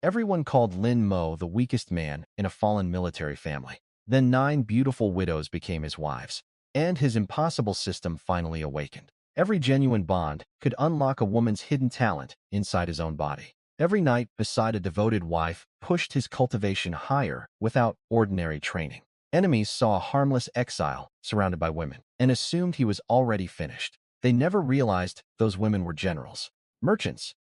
Everyone called Lin Mo the weakest man in a fallen military family. Then 9 beautiful widows became his wives, and his impossible system finally awakened. Every genuine bond could unlock a woman's hidden talent inside his own body. Every night beside a devoted wife pushed his cultivation higher without ordinary training. Enemies saw a harmless exile surrounded by women and assumed he was already finished. They never realized those women were generals, merchants,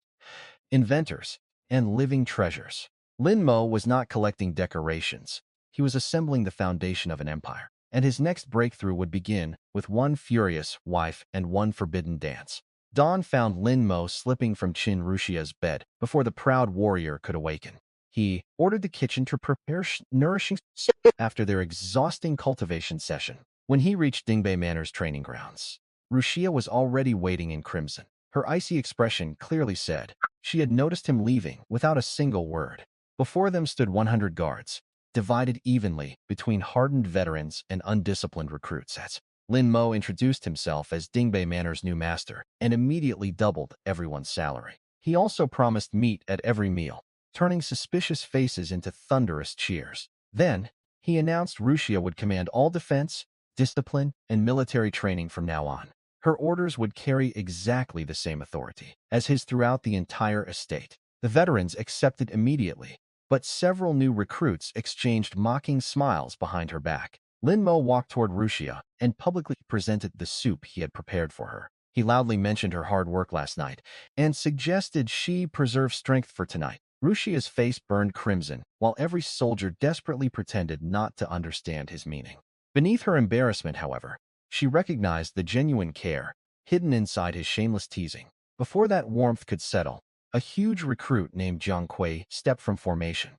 inventors, and living treasures. Lin Mo was not collecting decorations. He was assembling the foundation of an empire, and his next breakthrough would begin with one furious wife and one forbidden dance. Dawn found Lin Mo slipping from Qin Rushia's bed before the proud warrior could awaken. He ordered the kitchen to prepare nourishing soup after their exhausting cultivation session. When he reached Dingbei Manor's training grounds, Rushia was already waiting in crimson. Her icy expression clearly said she had noticed him leaving without a single word. Before them stood 100 guards, divided evenly between hardened veterans and undisciplined recruits. As Lin Mo introduced himself as Dingbei Manor's new master and immediately doubled everyone's salary. He also promised meat at every meal, turning suspicious faces into thunderous cheers. Then, he announced Rushia would command all defense, discipline, and military training from now on. Her orders would carry exactly the same authority as his throughout the entire estate. The veterans accepted immediately, but several new recruits exchanged mocking smiles behind her back. Lin Mo walked toward Rushia and publicly presented the soup he had prepared for her. He loudly mentioned her hard work last night and suggested she preserve strength for tonight. Rushia's face burned crimson, while every soldier desperately pretended not to understand his meaning. Beneath her embarrassment, however, she recognized the genuine care hidden inside his shameless teasing. Before that warmth could settle, a huge recruit named Jiang Kui stepped from formation.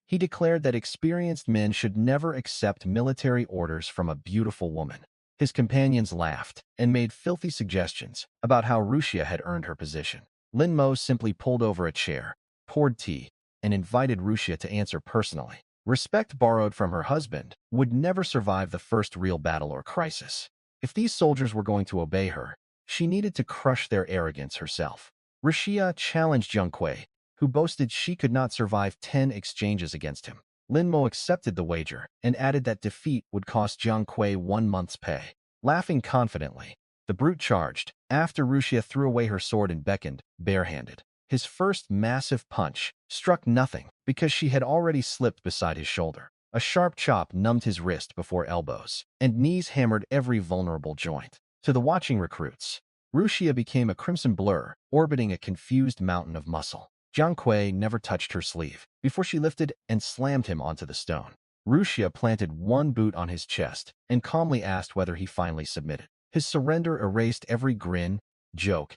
He declared that experienced men should never accept military orders from a beautiful woman. His companions laughed and made filthy suggestions about how Rushia had earned her position. Lin Mo simply pulled over a chair, poured tea, and invited Rushia to answer personally. Respect borrowed from her husband would never survive the first real battle or crisis. If these soldiers were going to obey her, she needed to crush their arrogance herself. Rushia challenged Jiang Kui, who boasted she could not survive 10 exchanges against him. Lin Mo accepted the wager and added that defeat would cost Jiang Kui 1 month's pay. Laughing confidently, the brute charged, after Rushia threw away her sword and beckoned, barehanded. His first massive punch struck nothing because she had already slipped beside his shoulder. A sharp chop numbed his wrist before elbows, and knees hammered every vulnerable joint. To the watching recruits, Rushia became a crimson blur, orbiting a confused mountain of muscle. Jiang Kui never touched her sleeve before she lifted and slammed him onto the stone. Rushia planted one boot on his chest and calmly asked whether he finally submitted. His surrender erased every grin, joke,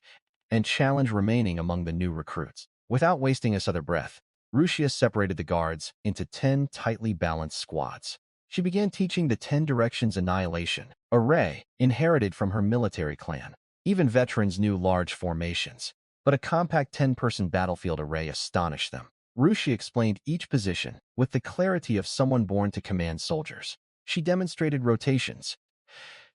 and challenge remaining among the new recruits. Without wasting another breath, Rushia separated the guards into 10 tightly balanced squads. She began teaching the 10 directions annihilation array inherited from her military clan. Even veterans knew large formations, but a compact 10-person battlefield array astonished them. Rushia explained each position with the clarity of someone born to command soldiers. She demonstrated rotations,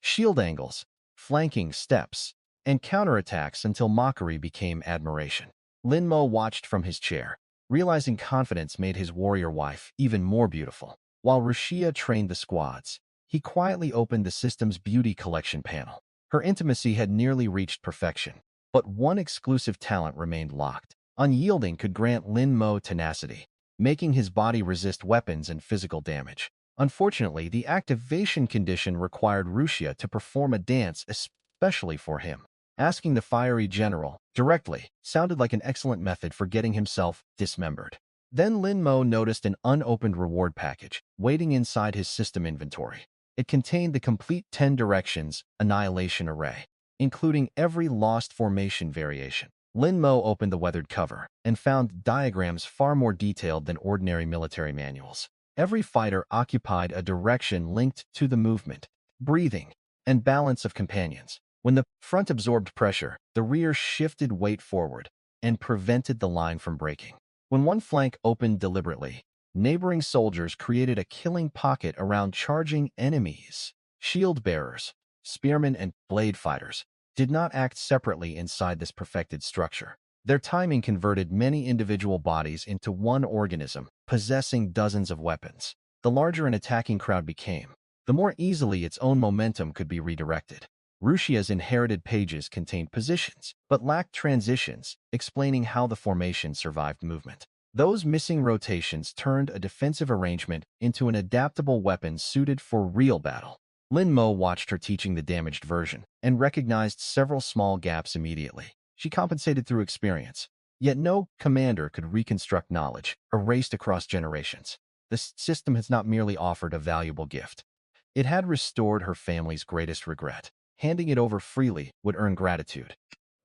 shield angles, flanking steps, and counterattacks until mockery became admiration. Lin Mo watched from his chair, realizing confidence made his warrior wife even more beautiful. While Rushia trained the squads, he quietly opened the system's beauty collection panel. Her intimacy had nearly reached perfection, but one exclusive talent remained locked. Unyielding could grant Lin Mo tenacity, making his body resist weapons and physical damage. Unfortunately, the activation condition required Rushia to perform a dance especially for him. Asking the fiery general directly sounded like an excellent method for getting himself dismembered. Then Lin Mo noticed an unopened reward package waiting inside his system inventory. It contained the complete 10 directions annihilation array, including every lost formation variation. Lin Mo opened the weathered cover and found diagrams far more detailed than ordinary military manuals. Every fighter occupied a direction linked to the movement, breathing, and balance of companions. When the front absorbed pressure, the rear shifted weight forward and prevented the line from breaking. When one flank opened deliberately, neighboring soldiers created a killing pocket around charging enemies. Shield bearers, spearmen, and blade fighters did not act separately inside this perfected structure. Their timing converted many individual bodies into one organism, possessing dozens of weapons. The larger an attacking crowd became, the more easily its own momentum could be redirected. Rushia's inherited pages contained positions, but lacked transitions, explaining how the formation survived movement. Those missing rotations turned a defensive arrangement into an adaptable weapon suited for real battle. Lin Mo watched her teaching the damaged version and recognized several small gaps immediately. She compensated through experience. Yet no commander could reconstruct knowledge, erased across generations. This system has not merely offered a valuable gift. It had restored her family's greatest regret. Handing it over freely would earn gratitude.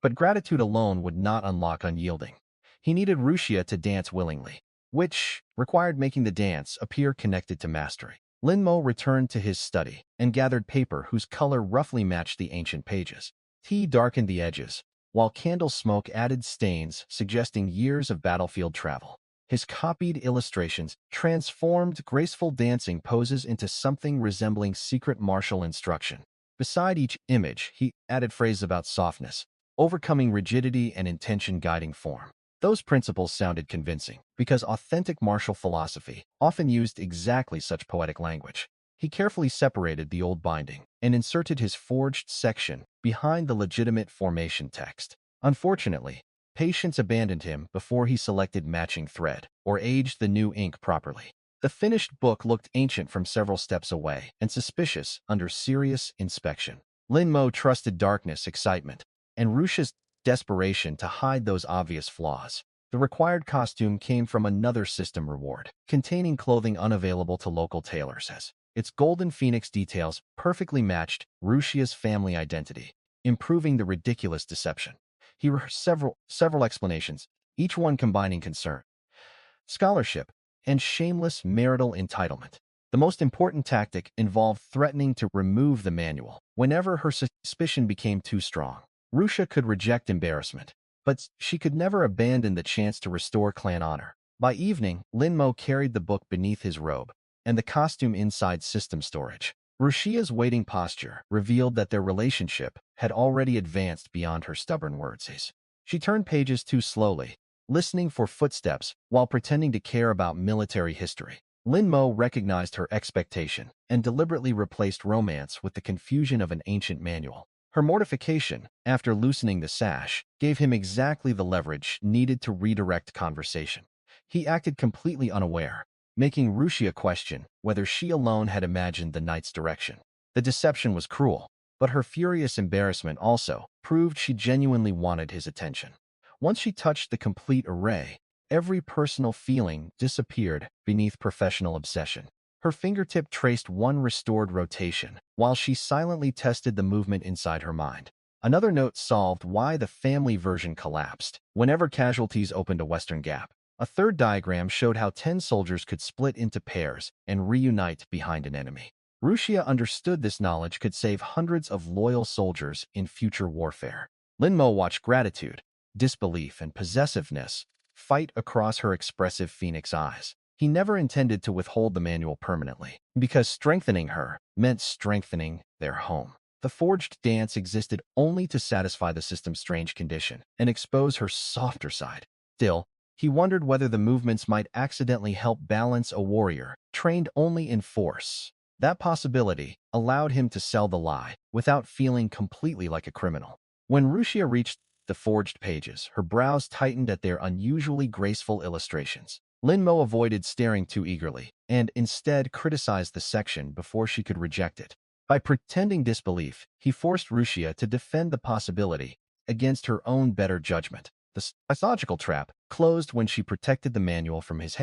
But gratitude alone would not unlock unyielding. He needed Rushia to dance willingly, which required making the dance appear connected to mastery. Lin Mo returned to his study and gathered paper whose color roughly matched the ancient pages. Tea darkened the edges, while candle smoke added stains suggesting years of battlefield travel. His copied illustrations transformed graceful dancing poses into something resembling secret martial instruction. Beside each image, he added phrases about softness, overcoming rigidity and intention guiding form. Those principles sounded convincing, because authentic martial philosophy often used exactly such poetic language. He carefully separated the old binding and inserted his forged section behind the legitimate formation text. Unfortunately, patience abandoned him before he selected matching thread or aged the new ink properly. The finished book looked ancient from several steps away and suspicious under serious inspection. Lin Mo trusted darkness, excitement, and Rushia's desperation to hide those obvious flaws. The required costume came from another system reward, containing clothing unavailable to local tailors. Its golden phoenix details perfectly matched Rushia's family identity, improving the ridiculous deception. He rehearsed several explanations, each one combining concern, scholarship, and shameless marital entitlement. The most important tactic involved threatening to remove the manual whenever her suspicion became too strong. Rushia could reject embarrassment, but she could never abandon the chance to restore clan honor. By evening, Lin Mo carried the book beneath his robe and the costume inside system storage. Rushia's waiting posture revealed that their relationship had already advanced beyond her stubborn words. She turned pages too slowly, listening for footsteps while pretending to care about military history. Lin Mo recognized her expectation and deliberately replaced romance with the confusion of an ancient manual. Her mortification, after loosening the sash, gave him exactly the leverage needed to redirect conversation. He acted completely unaware, making Rushia question whether she alone had imagined the knight's direction. The deception was cruel, but her furious embarrassment also proved she genuinely wanted his attention. Once she touched the complete array, every personal feeling disappeared beneath professional obsession. Her fingertip traced one restored rotation, while she silently tested the movement inside her mind. Another note solved why the family version collapsed whenever casualties opened a western gap. A third diagram showed how 10 soldiers could split into pairs and reunite behind an enemy. Rushia understood this knowledge could save hundreds of loyal soldiers in future warfare. Lin Mo watched gratitude, disbelief, and possessiveness fight across her expressive phoenix eyes. He never intended to withhold the manual permanently, because strengthening her meant strengthening their home. The forged dance existed only to satisfy the system's strange condition and expose her softer side. Still, he wondered whether the movements might accidentally help balance a warrior trained only in force. That possibility allowed him to sell the lie without feeling completely like a criminal. When Rushia reached the forged pages, her brows tightened at their unusually graceful illustrations. Lin Mo avoided staring too eagerly and instead criticized the section before she could reject it. By pretending disbelief, he forced Rushia to defend the possibility against her own better judgment. The psychological trap closed when she protected the manual from his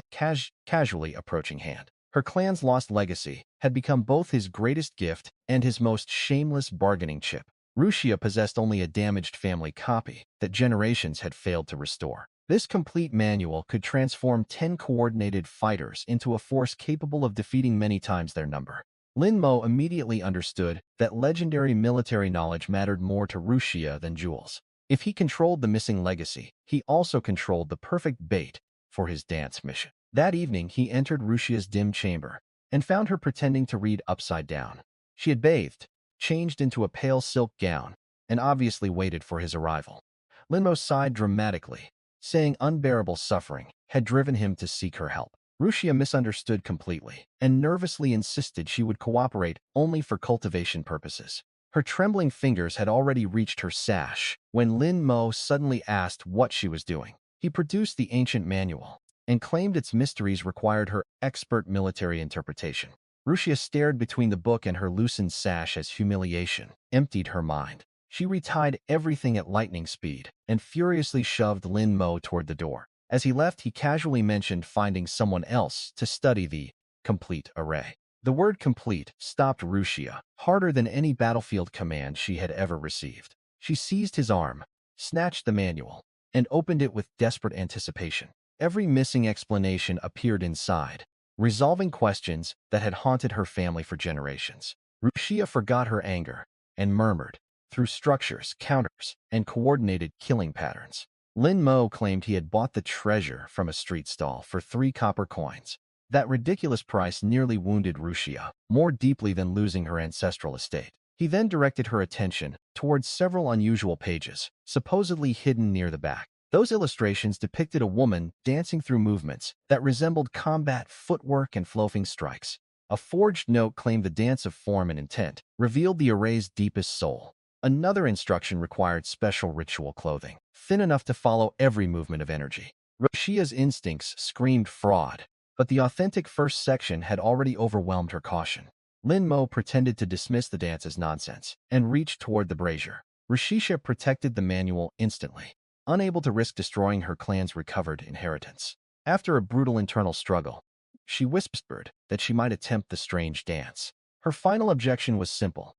casually approaching hand. Her clan's lost legacy had become both his greatest gift and his most shameless bargaining chip. Rushia possessed only a damaged family copy that generations had failed to restore. This complete manual could transform 10 coordinated fighters into a force capable of defeating many times their number. Lin Mo immediately understood that legendary military knowledge mattered more to Rushia than jewels. If he controlled the missing legacy, he also controlled the perfect bait for his dance mission. That evening, he entered Rushia's dim chamber and found her pretending to read upside down. She had bathed, changed into a pale silk gown, and obviously waited for his arrival. Lin Mo sighed dramatically, saying unbearable suffering had driven him to seek her help. Rushia misunderstood completely and nervously insisted she would cooperate only for cultivation purposes. Her trembling fingers had already reached her sash when Lin Mo suddenly asked what she was doing. He produced the ancient manual and claimed its mysteries required her expert military interpretation. Rushia stared between the book and her loosened sash as humiliation emptied her mind. She retied everything at lightning speed and furiously shoved Lin Mo toward the door. As he left, he casually mentioned finding someone else to study the complete array. The word complete stopped Rushia, harder than any battlefield command she had ever received. She seized his arm, snatched the manual, and opened it with desperate anticipation. Every missing explanation appeared inside, resolving questions that had haunted her family for generations. Rushia forgot her anger and murmured, through structures, counters, and coordinated killing patterns. Lin Mo claimed he had bought the treasure from a street stall for 3 copper coins. That ridiculous price nearly wounded Rushia, more deeply than losing her ancestral estate. He then directed her attention towards several unusual pages, supposedly hidden near the back. Those illustrations depicted a woman dancing through movements that resembled combat footwork and flowing strikes. A forged note claimed the dance of form and intent, revealed the array's deepest soul. Another instruction required special ritual clothing, thin enough to follow every movement of energy. Rushia's instincts screamed fraud, but the authentic first section had already overwhelmed her caution. Lin Mo pretended to dismiss the dance as nonsense and reached toward the brazier. Rushia protected the manual instantly, unable to risk destroying her clan's recovered inheritance. After a brutal internal struggle, she whispered that she might attempt the strange dance. Her final objection was simple.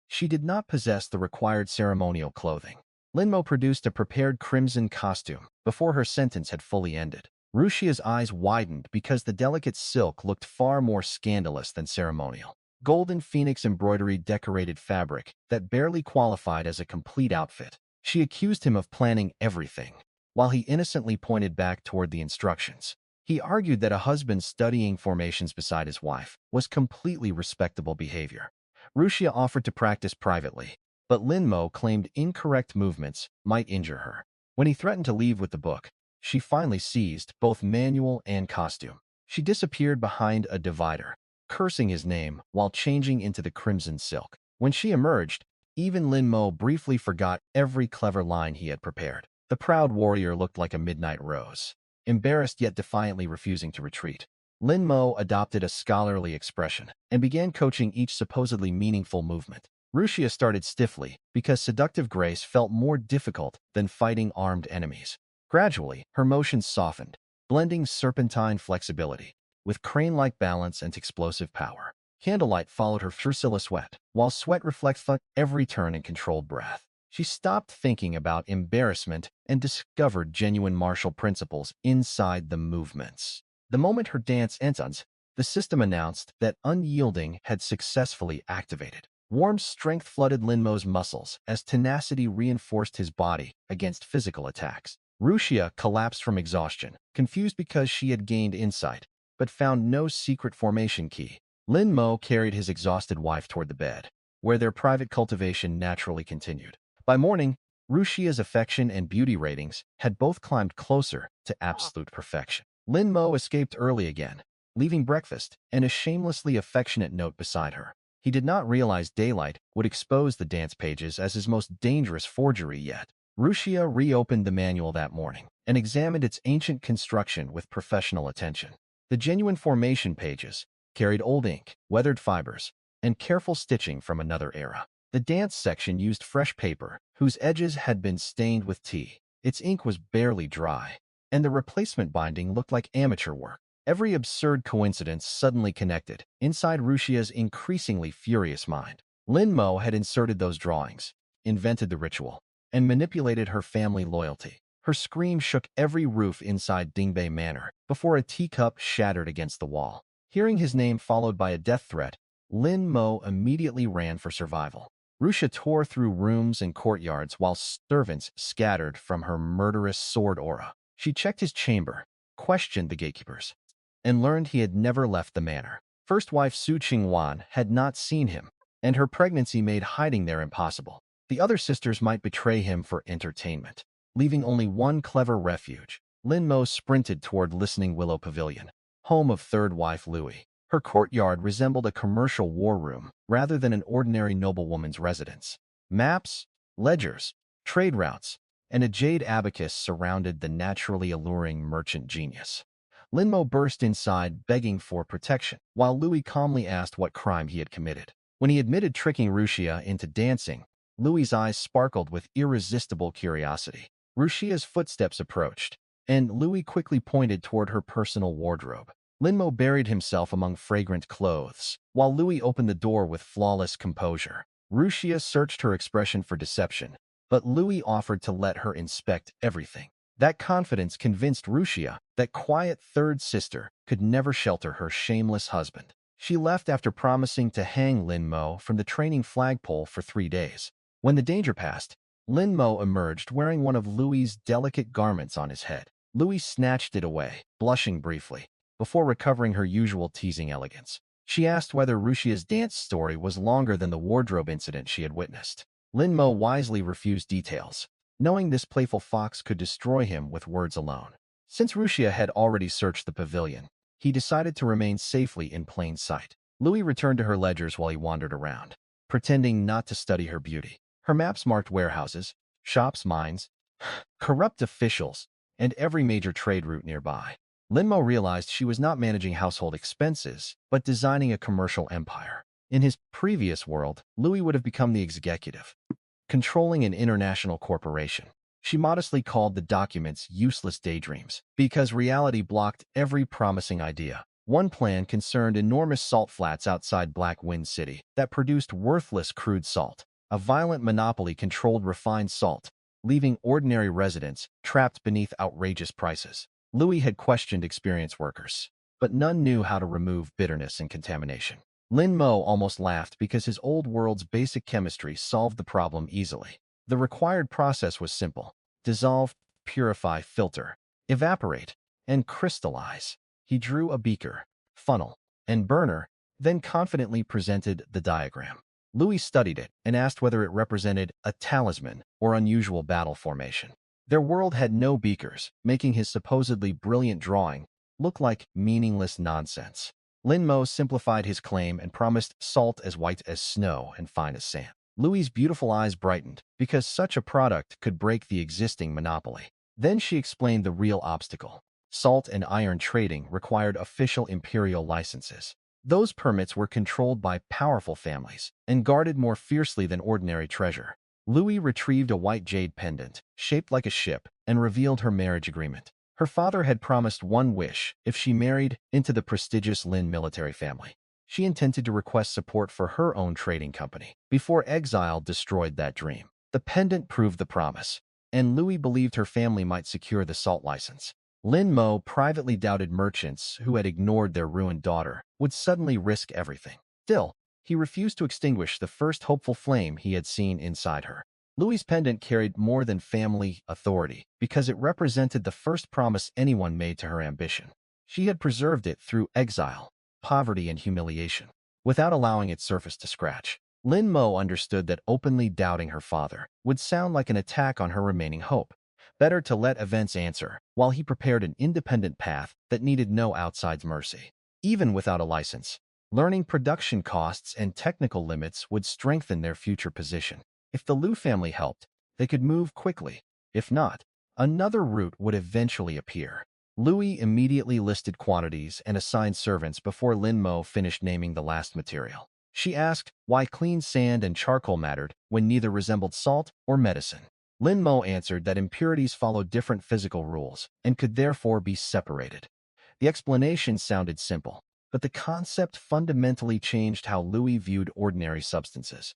She did not possess the required ceremonial clothing. Lin Mo produced a prepared crimson costume before her sentence had fully ended. Rushia's eyes widened because the delicate silk looked far more scandalous than ceremonial. Golden phoenix embroidery decorated fabric that barely qualified as a complete outfit. She accused him of planning everything, while he innocently pointed back toward the instructions. He argued that a husband studying formations beside his wife was completely respectable behavior. Rushia offered to practice privately, but Lin Mo claimed incorrect movements might injure her. When he threatened to leave with the book, she finally seized both manual and costume. She disappeared behind a divider, cursing his name while changing into the crimson silk. When she emerged, even Lin Mo briefly forgot every clever line he had prepared. The proud warrior looked like a midnight rose, embarrassed yet defiantly refusing to retreat. Lin Mo adopted a scholarly expression and began coaching each supposedly meaningful movement. Rushia started stiffly because seductive grace felt more difficult than fighting armed enemies. Gradually, her motions softened, blending serpentine flexibility with crane-like balance and explosive power. Candlelight followed her fursilla sweat, while sweat reflected every turn and controlled breath. She stopped thinking about embarrassment and discovered genuine martial principles inside the movements. The moment her dance ended, the system announced that unyielding had successfully activated. Warm strength flooded Lin Mo's muscles as tenacity reinforced his body against physical attacks. Rushia collapsed from exhaustion, confused because she had gained insight, but found no secret formation key. Lin Mo carried his exhausted wife toward the bed, where their private cultivation naturally continued. By morning, Rushia's affection and beauty ratings had both climbed closer to absolute perfection. Lin Mo escaped early again, leaving breakfast and a shamelessly affectionate note beside her. He did not realize daylight would expose the dance pages as his most dangerous forgery yet. Rushia reopened the manual that morning and examined its ancient construction with professional attention. The genuine formation pages carried old ink, weathered fibers, and careful stitching from another era. The dance section used fresh paper, whose edges had been stained with tea. Its ink was barely dry, and the replacement binding looked like amateur work. Every absurd coincidence suddenly connected inside Rushia's increasingly furious mind. Lin Mo had inserted those drawings, invented the ritual, and manipulated her family loyalty. Her scream shook every roof inside Dingbei Manor before a teacup shattered against the wall. Hearing his name followed by a death threat, Lin Mo immediately ran for survival. Rushia tore through rooms and courtyards while servants scattered from her murderous sword aura. She checked his chamber, questioned the gatekeepers, and learned he had never left the manor. First wife Su Qingwan had not seen him, and her pregnancy made hiding there impossible. The other sisters might betray him for entertainment. leaving only one clever refuge. Lin Mo sprinted toward Listening Willow Pavilion, home of third wife Louie. Her courtyard resembled a commercial war room rather than an ordinary noblewoman's residence. Maps, ledgers, trade routes, and a jade abacus surrounded the naturally alluring merchant genius. Lin Mo burst inside, begging for protection, while Louie calmly asked what crime he had committed. When he admitted tricking Rushia into dancing, Louie's eyes sparkled with irresistible curiosity. Rushia's footsteps approached, and Louie quickly pointed toward her personal wardrobe. Lin Mo buried himself among fragrant clothes, while Louie opened the door with flawless composure. Rushia searched her expression for deception, but Louie offered to let her inspect everything. That confidence convinced Rushia that quiet third sister could never shelter her shameless husband. She left after promising to hang Lin Mo from the training flagpole for 3 days. When the danger passed, Lin Mo emerged wearing one of Louie's delicate garments on his head. Louie snatched it away, blushing briefly, before recovering her usual teasing elegance. She asked whether Rushia's dance story was longer than the wardrobe incident she had witnessed. Lin Mo wisely refused details, knowing this playful fox could destroy him with words alone. Since Rushia had already searched the pavilion, he decided to remain safely in plain sight. Louie returned to her ledgers while he wandered around, pretending not to study her beauty. Her maps marked warehouses, shops, mines, corrupt officials, and every major trade route nearby. Lin Mo realized she was not managing household expenses, but designing a commercial empire. In his previous world, Louie would have become the executive, controlling an international corporation. She modestly called the documents useless daydreams, because reality blocked every promising idea. One plan concerned enormous salt flats outside Black Wind City that produced worthless crude salt. A violent monopoly controlled refined salt, leaving ordinary residents trapped beneath outrageous prices. Louie had questioned experienced workers, but none knew how to remove bitterness and contamination. Lin Mo almost laughed because his old world's basic chemistry solved the problem easily. The required process was simple: dissolve, purify, filter, evaporate, and crystallize. He drew a beaker, funnel, and burner, then confidently presented the diagram. Louie studied it and asked whether it represented a talisman or unusual battle formation. Their world had no beakers, making his supposedly brilliant drawing look like meaningless nonsense. Lin Mo simplified his claim and promised salt as white as snow and fine as sand. Louie's beautiful eyes brightened because such a product could break the existing monopoly. Then she explained the real obstacle. Salt and iron trading required official imperial licenses. Those permits were controlled by powerful families and guarded more fiercely than ordinary treasure. Louie retrieved a white jade pendant, shaped like a ship, and revealed her marriage agreement. Her father had promised one wish if she married into the prestigious Lin military family. She intended to request support for her own trading company before exile destroyed that dream. The pendant proved the promise, and Louie believed her family might secure the salt license. Lin Mo privately doubted merchants who had ignored their ruined daughter would suddenly risk everything. Still, he refused to extinguish the first hopeful flame he had seen inside her. Louie's pendant carried more than family authority because it represented the first promise anyone made to her ambition. She had preserved it through exile, poverty, and humiliation, without allowing its surface to scratch. Lin Mo understood that openly doubting her father would sound like an attack on her remaining hope. Better to let events answer, while he prepared an independent path that needed no outside mercy. Even without a license, learning production costs and technical limits would strengthen their future position. If the Liu family helped, they could move quickly. If not, another route would eventually appear. Louie immediately listed quantities and assigned servants before Lin Mo finished naming the last material. She asked why clean sand and charcoal mattered when neither resembled salt or medicine. Lin Mo answered that impurities followed different physical rules and could therefore be separated. The explanation sounded simple, but the concept fundamentally changed how Louie viewed ordinary substances.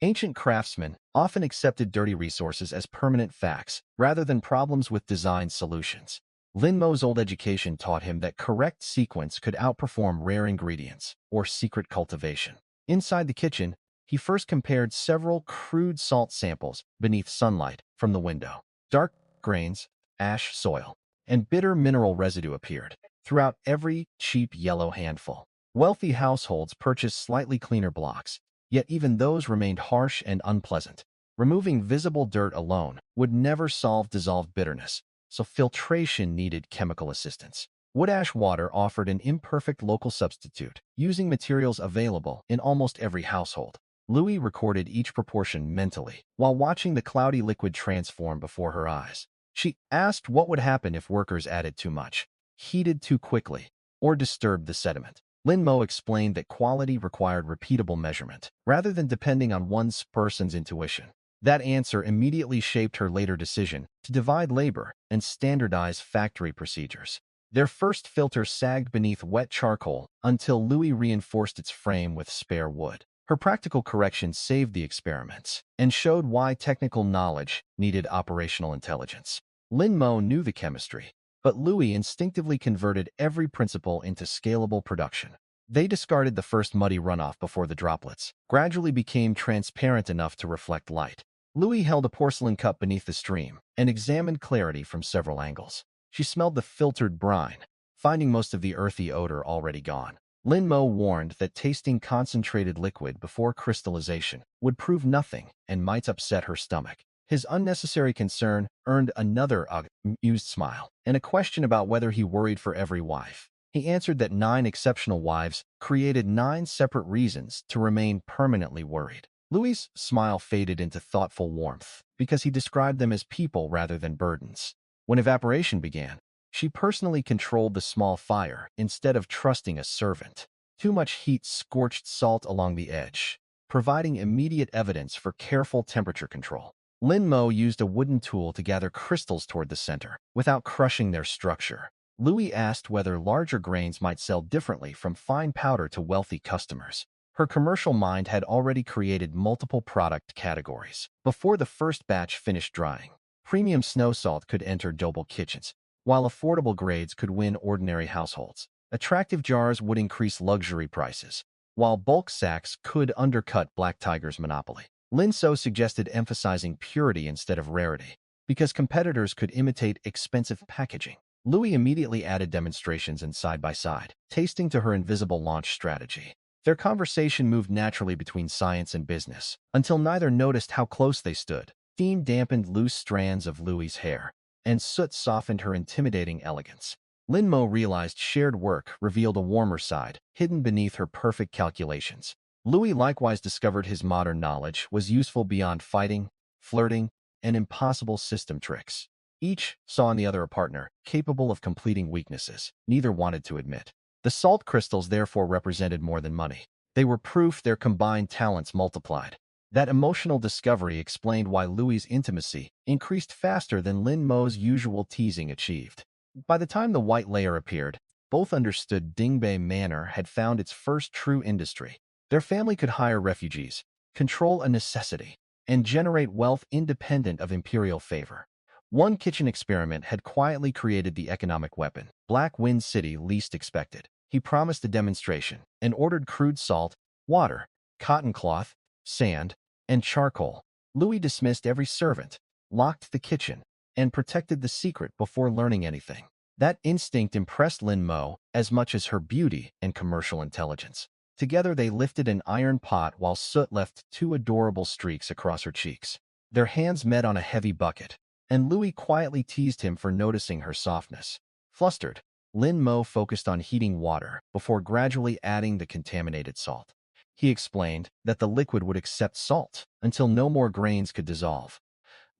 Ancient craftsmen often accepted dirty resources as permanent facts rather than problems with designed solutions. Lin Mo's old education taught him that correct sequence could outperform rare ingredients or secret cultivation. Inside the kitchen, he first compared several crude salt samples beneath sunlight from the window. Dark grains, ash, soil, and bitter mineral residue appeared throughout every cheap yellow handful. Wealthy households purchased slightly cleaner blocks, yet even those remained harsh and unpleasant. Removing visible dirt alone would never solve dissolved bitterness, so filtration needed chemical assistance. Wood ash water offered an imperfect local substitute, using materials available in almost every household. Louie recorded each proportion mentally, while watching the cloudy liquid transform before her eyes. She asked what would happen if workers added too much, heated too quickly, or disturbed the sediment. Lin Mo explained that quality required repeatable measurement, rather than depending on one person's intuition. That answer immediately shaped her later decision to divide labor and standardize factory procedures. Their first filter sagged beneath wet charcoal until Louis reinforced its frame with spare wood. Her practical correction saved the experiments and showed why technical knowledge needed operational intelligence. Lin Mo knew the chemistry, but Louis instinctively converted every principle into scalable production. They discarded the first muddy runoff before the droplets gradually became transparent enough to reflect light. Louis held a porcelain cup beneath the stream and examined clarity from several angles. She smelled the filtered brine, finding most of the earthy odor already gone. Lin Mo warned that tasting concentrated liquid before crystallization would prove nothing and might upset her stomach. His unnecessary concern earned another amused smile and a question about whether he worried for every wife. He answered that 9 exceptional wives created 9 separate reasons to remain permanently worried. Louis's smile faded into thoughtful warmth because he described them as people rather than burdens. When evaporation began, she personally controlled the small fire instead of trusting a servant. Too much heat scorched salt along the edge, providing immediate evidence for careful temperature control. Lin Mo used a wooden tool to gather crystals toward the center without crushing their structure. Louis asked whether larger grains might sell differently from fine powder to wealthy customers. Her commercial mind had already created multiple product categories before the first batch finished drying. Premium snow salt could enter noble kitchens, while affordable grades could win ordinary households. Attractive jars would increase luxury prices, while bulk sacks could undercut Black Tiger's monopoly. Lin So suggested emphasizing purity instead of rarity, because competitors could imitate expensive packaging. Louis immediately added demonstrations and side-by-side, tasting to her invisible launch strategy. Their conversation moved naturally between science and business, until neither noticed how close they stood. Steam dampened loose strands of Louis's hair, and soot softened her intimidating elegance. Lin Mo realized shared work revealed a warmer side, hidden beneath her perfect calculations. Louis likewise discovered his modern knowledge was useful beyond fighting, flirting, and impossible system tricks. Each saw in the other a partner, capable of completing weaknesses neither wanted to admit. The salt crystals therefore represented more than money. They were proof their combined talents multiplied. That emotional discovery explained why Louis's intimacy increased faster than Lin Mo's usual teasing achieved. By the time the white layer appeared, both understood Dingbei Manor had found its first true industry. Their family could hire refugees, control a necessity, and generate wealth independent of imperial favor. One kitchen experiment had quietly created the economic weapon Black Wind City least expected. He promised a demonstration and ordered crude salt, water, cotton cloth, sand, and charcoal. Louis dismissed every servant, locked the kitchen, and protected the secret before learning anything. That instinct impressed Lin Mo as much as her beauty and commercial intelligence. Together they lifted an iron pot while soot left 2 adorable streaks across her cheeks. Their hands met on a heavy bucket, and Louis quietly teased him for noticing her softness. Flustered, Lin Mo focused on heating water before gradually adding the contaminated salt. He explained that the liquid would accept salt until no more grains could dissolve.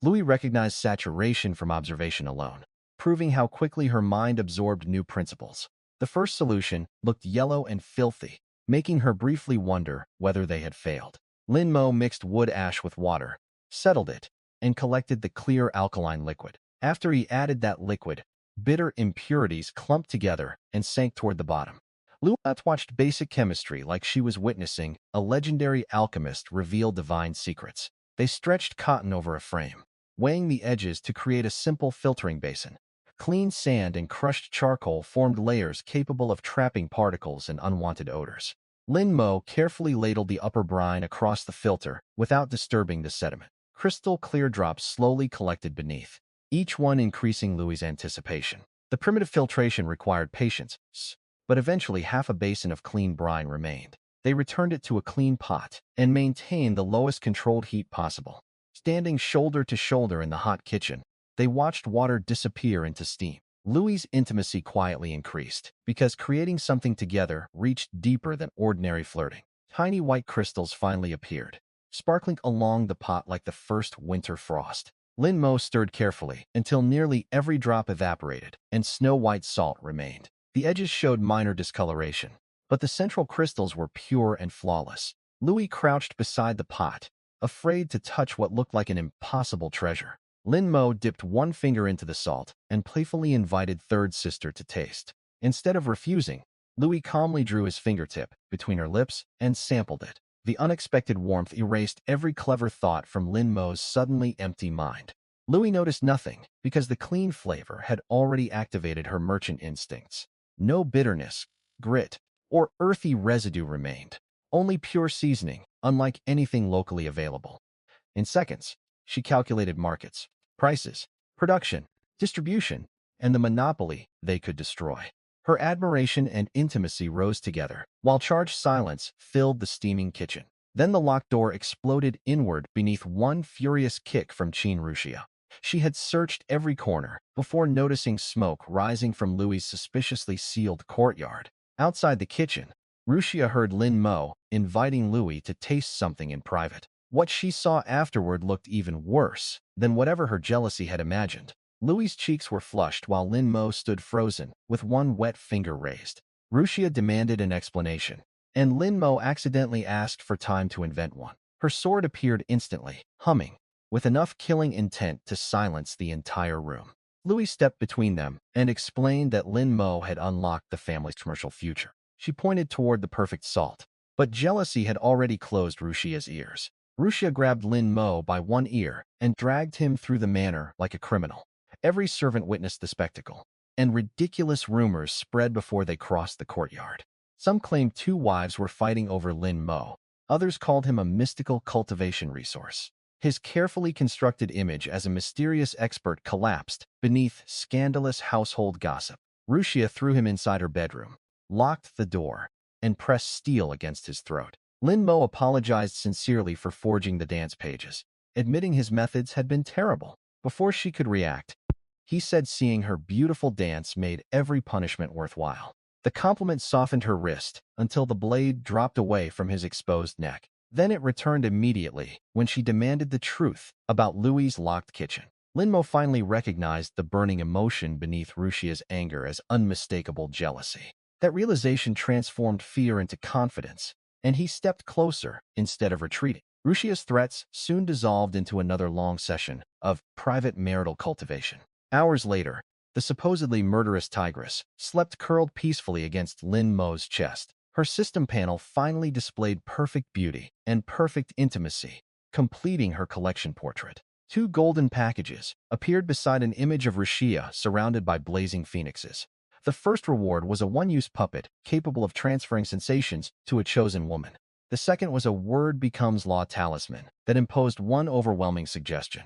Louis recognized saturation from observation alone, proving how quickly her mind absorbed new principles. The first solution looked yellow and filthy, making her briefly wonder whether they had failed. Lin Mo mixed wood ash with water, settled it, and collected the clear alkaline liquid. After he added that liquid, bitter impurities clumped together and sank toward the bottom. Louie watched basic chemistry like she was witnessing a legendary alchemist reveal divine secrets. They stretched cotton over a frame, weighing the edges to create a simple filtering basin. Clean sand and crushed charcoal formed layers capable of trapping particles and unwanted odors. Lin Mo carefully ladled the upper brine across the filter without disturbing the sediment. Crystal clear drops slowly collected beneath, each one increasing Louis's anticipation. The primitive filtration required patience, but eventually half a basin of clean brine remained. They returned it to a clean pot and maintained the lowest controlled heat possible. Standing shoulder to shoulder in the hot kitchen, they watched water disappear into steam. Louie's intimacy quietly increased because creating something together reached deeper than ordinary flirting. Tiny white crystals finally appeared, sparkling along the pot like the first winter frost. Lin Mo stirred carefully until nearly every drop evaporated and snow-white salt remained. The edges showed minor discoloration, but the central crystals were pure and flawless. Louie crouched beside the pot, afraid to touch what looked like an impossible treasure. Lin Mo dipped one finger into the salt and playfully invited third sister to taste. Instead of refusing, Louie calmly drew his fingertip between her lips and sampled it. The unexpected warmth erased every clever thought from Lin Mo's suddenly empty mind. Louie noticed nothing because the clean flavor had already activated her merchant instincts. No bitterness, grit, or earthy residue remained, only pure seasoning, unlike anything locally available. In seconds, she calculated markets, prices, production, distribution, and the monopoly they could destroy. Her admiration and intimacy rose together, while charged silence filled the steaming kitchen. Then the locked door exploded inward beneath one furious kick from Qin Rushia. She had searched every corner before noticing smoke rising from Louie's suspiciously sealed courtyard. Outside the kitchen, Rushia heard Lin Mo inviting Louie to taste something in private. What she saw afterward looked even worse than whatever her jealousy had imagined. Louie's cheeks were flushed while Lin Mo stood frozen, with one wet finger raised. Rushia demanded an explanation, and Lin Mo accidentally asked for time to invent one. Her sword appeared instantly, humming, with enough killing intent to silence the entire room. Louie stepped between them and explained that Lin Mo had unlocked the family's commercial future. She pointed toward the perfect salt, but jealousy had already closed Rushia's ears. Rushia grabbed Lin Mo by one ear and dragged him through the manor like a criminal. Every servant witnessed the spectacle, and ridiculous rumors spread before they crossed the courtyard. Some claimed two wives were fighting over Lin Mo. Others called him a mystical cultivation resource. His carefully constructed image as a mysterious expert collapsed beneath scandalous household gossip. Rushia threw him inside her bedroom, locked the door, and pressed steel against his throat. Lin Mo apologized sincerely for forging the dance pages, admitting his methods had been terrible. Before she could react, he said seeing her beautiful dance made every punishment worthwhile. The compliment softened her wrist until the blade dropped away from his exposed neck. Then it returned immediately when she demanded the truth about Louie's locked kitchen. Lin Mo finally recognized the burning emotion beneath Rushia's anger as unmistakable jealousy. That realization transformed fear into confidence, and he stepped closer instead of retreating. Rushia's threats soon dissolved into another long session of private marital cultivation. Hours later, the supposedly murderous tigress slept curled peacefully against Lin Mo's chest. Her system panel finally displayed perfect beauty and perfect intimacy, completing her collection portrait. Two golden packages appeared beside an image of Rushia surrounded by blazing phoenixes. The first reward was a one-use puppet capable of transferring sensations to a chosen woman. The second was a word becomes law talisman that imposed one overwhelming suggestion.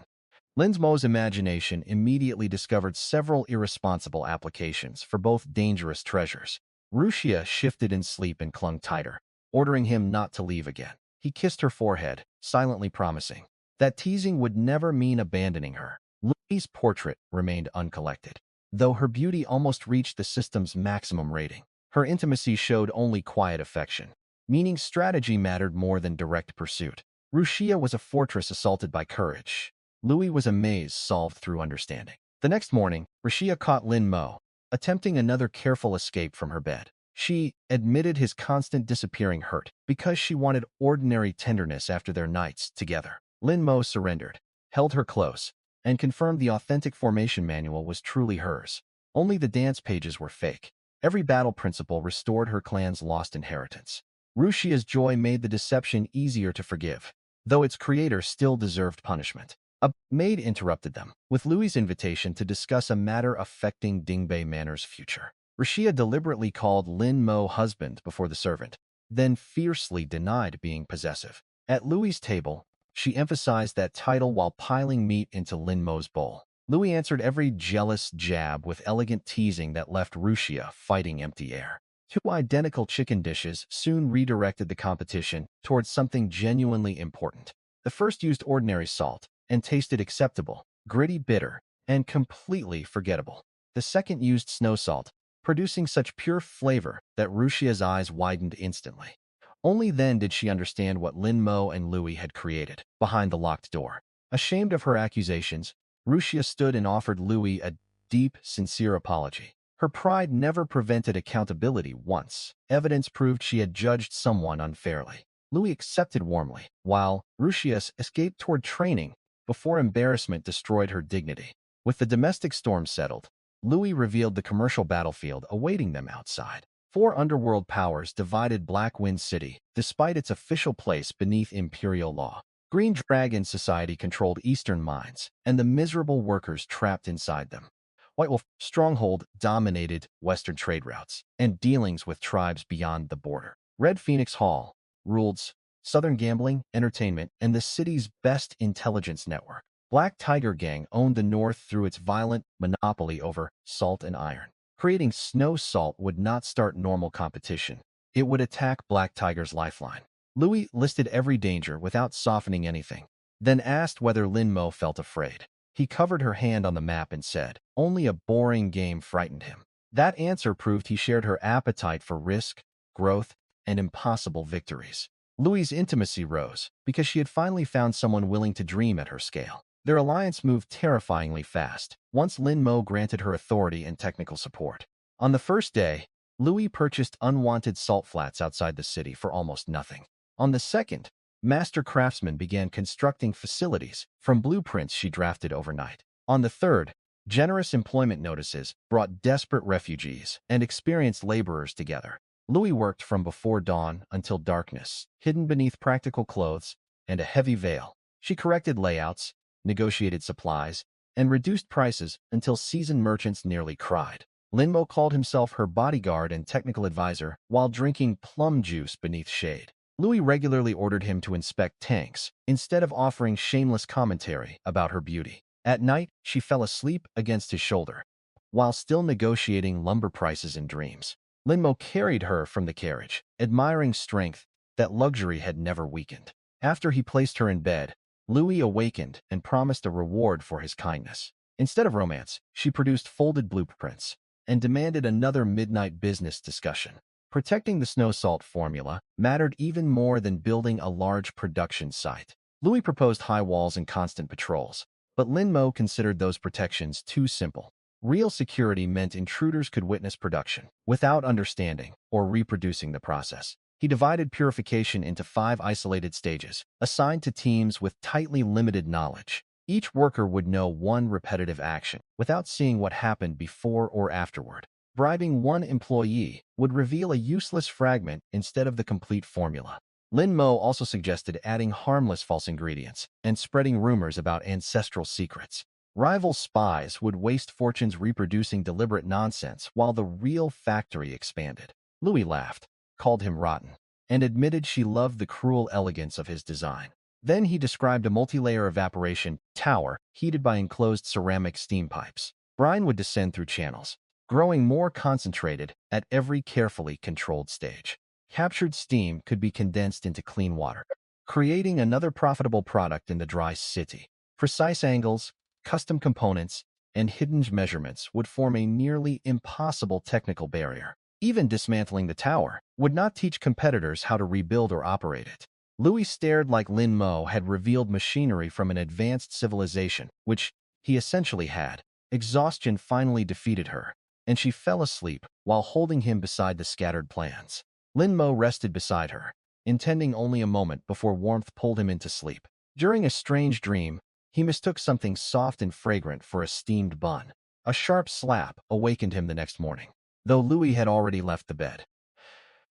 Lin Mo's imagination immediately discovered several irresponsible applications for both dangerous treasures. Rushia shifted in sleep and clung tighter, ordering him not to leave again. He kissed her forehead, silently promising that teasing would never mean abandoning her. Louie's portrait remained uncollected. Though her beauty almost reached the system's maximum rating, her intimacy showed only quiet affection, meaning strategy mattered more than direct pursuit. Rushia was a fortress assaulted by courage. Louie was a maze solved through understanding. The next morning, Rushia caught Lin Mo, attempting another careful escape from her bed. She admitted his constant disappearing hurt because she wanted ordinary tenderness after their nights together. Lin Mo surrendered, held her close, and confirmed the authentic formation manual was truly hers. Only the dance pages were fake. Every battle principle restored her clan's lost inheritance. Rushia's joy made the deception easier to forgive, though its creator still deserved punishment. A maid interrupted them with Louie's invitation to discuss a matter affecting Dingbei Manor's future. Rushia deliberately called Lin Mo husband before the servant, then fiercely denied being possessive. At Louie's table, she emphasized that title while piling meat into Lin Mo's bowl. Louie answered every jealous jab with elegant teasing that left Rushia fighting empty air. Two identical chicken dishes soon redirected the competition towards something genuinely important. The first used ordinary salt, and tasted acceptable, gritty bitter, and completely forgettable. The second used snow salt, producing such pure flavor that Rushia's eyes widened instantly. Only then did she understand what Lin Mo and Louie had created behind the locked door. Ashamed of her accusations, Rushia stood and offered Louie a deep, sincere apology. Her pride never prevented accountability once. Evidence proved she had judged someone unfairly. Louie accepted warmly, while Rushia escaped toward training before embarrassment destroyed her dignity. With the domestic storm settled, Louie revealed the commercial battlefield awaiting them outside. Four underworld powers divided Black Wind City, despite its official place beneath imperial law. Green Dragon Society controlled eastern mines, and the miserable workers trapped inside them. White Wolf Stronghold dominated western trade routes and dealings with tribes beyond the border. Red Phoenix Hall ruled southern gambling, entertainment, and the city's best intelligence network. Black Tiger Gang owned the north through its violent monopoly over salt and iron. Creating snow salt would not start normal competition. It would attack Black Tiger's lifeline. Louie listed every danger without softening anything, then asked whether Lin Mo felt afraid. He covered her hand on the map and said, only a boring game frightened him. That answer proved he shared her appetite for risk, growth, and impossible victories. Louie's intimacy rose because she had finally found someone willing to dream at her scale. Their alliance moved terrifyingly fast once Lin Mo granted her authority and technical support. On the first day, Louie purchased unwanted salt flats outside the city for almost nothing. On the second, Master Craftsman began constructing facilities from blueprints she drafted overnight. On the third, generous employment notices brought desperate refugees and experienced laborers together. Louie worked from before dawn until darkness, hidden beneath practical clothes and a heavy veil. She corrected layouts, negotiated supplies, and reduced prices until seasoned merchants nearly cried. Lin Mo called himself her bodyguard and technical advisor while drinking plum juice beneath shade. Louie regularly ordered him to inspect tanks, instead of offering shameless commentary about her beauty. At night, she fell asleep against his shoulder, while still negotiating lumber prices in dreams. Lin Mo carried her from the carriage, admiring strength that luxury had never weakened. After he placed her in bed, Louie awakened and promised a reward for his kindness. Instead of romance, she produced folded blueprints and demanded another midnight business discussion. Protecting the snow salt formula mattered even more than building a large production site. Louie proposed high walls and constant patrols, but Lin Mo considered those protections too simple. Real security meant intruders could witness production without understanding or reproducing the process. He divided purification into 5 isolated stages, assigned to teams with tightly limited knowledge. Each worker would know one repetitive action without seeing what happened before or afterward. Bribing one employee would reveal a useless fragment instead of the complete formula. Lin Mo also suggested adding harmless false ingredients and spreading rumors about ancestral secrets. Rival spies would waste fortunes reproducing deliberate nonsense while the real factory expanded. Louie laughed, called him rotten, and admitted she loved the cruel elegance of his design. Then he described a multi-layer evaporation tower heated by enclosed ceramic steam pipes. Brine would descend through channels, growing more concentrated at every carefully controlled stage. Captured steam could be condensed into clean water, creating another profitable product in the dry city. Precise angles, custom components, and hidden measurements would form a nearly impossible technical barrier. Even dismantling the tower would not teach competitors how to rebuild or operate it. Louie stared like Lin Mo had revealed machinery from an advanced civilization, which he essentially had. Exhaustion finally defeated her, and she fell asleep while holding him beside the scattered plans. Lin Mo rested beside her, intending only a moment before warmth pulled him into sleep. During a strange dream, he mistook something soft and fragrant for a steamed bun. A sharp slap awakened him the next morning, though Louie had already left the bed.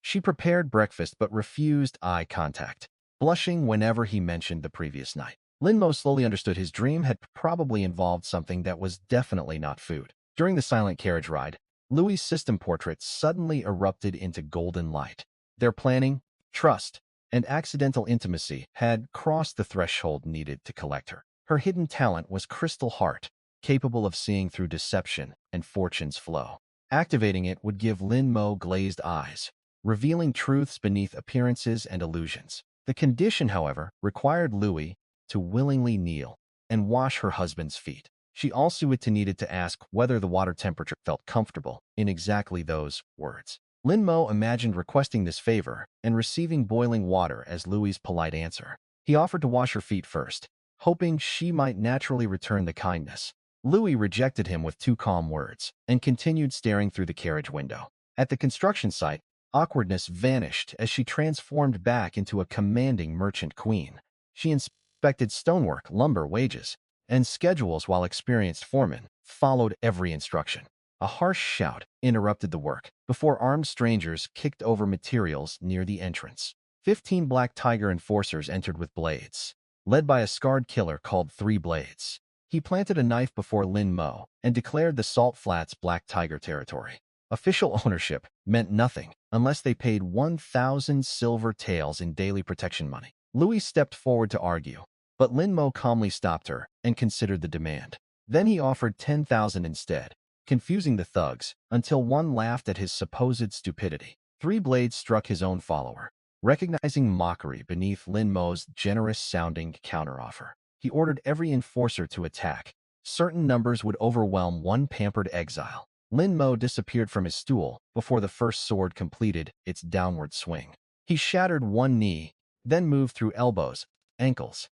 She prepared breakfast but refused eye contact, blushing whenever he mentioned the previous night. Lin Mo slowly understood his dream had probably involved something that was definitely not food. During the silent carriage ride, Louie's system portrait suddenly erupted into golden light. Their planning, trust, and accidental intimacy had crossed the threshold needed to collect her. Her hidden talent was crystal heart, capable of seeing through deception and fortune's flow. Activating it would give Lin Mo glazed eyes, revealing truths beneath appearances and illusions. The condition, however, required Louie to willingly kneel and wash her husband's feet. She also needed to ask whether the water temperature felt comfortable in exactly those words. Lin Mo imagined requesting this favor and receiving boiling water as Louie's polite answer. He offered to wash her feet first, hoping she might naturally return the kindness. Louie rejected him with 2 calm words and continued staring through the carriage window. At the construction site, awkwardness vanished as she transformed back into a commanding merchant queen. She inspected stonework, lumber, wages, and schedules while experienced foremen followed every instruction. A harsh shout interrupted the work before armed strangers kicked over materials near the entrance. 15 Black Tiger enforcers entered with blades, led by a scarred killer called 3 Blades. He planted a knife before Lin Mo and declared the Salt Flats Black Tiger territory. Official ownership meant nothing unless they paid 1,000 silver taels in daily protection money. Louis stepped forward to argue, but Lin Mo calmly stopped her and considered the demand. Then he offered 10,000 instead, confusing the thugs until one laughed at his supposed stupidity. 3 Blades struck his own follower, recognizing mockery beneath Lin Mo's generous-sounding counteroffer. He ordered every enforcer to attack. Certain numbers would overwhelm one pampered exile. Lin Mo disappeared from his stool before the first sword completed its downward swing. He shattered one knee, then moved through elbows, ankles,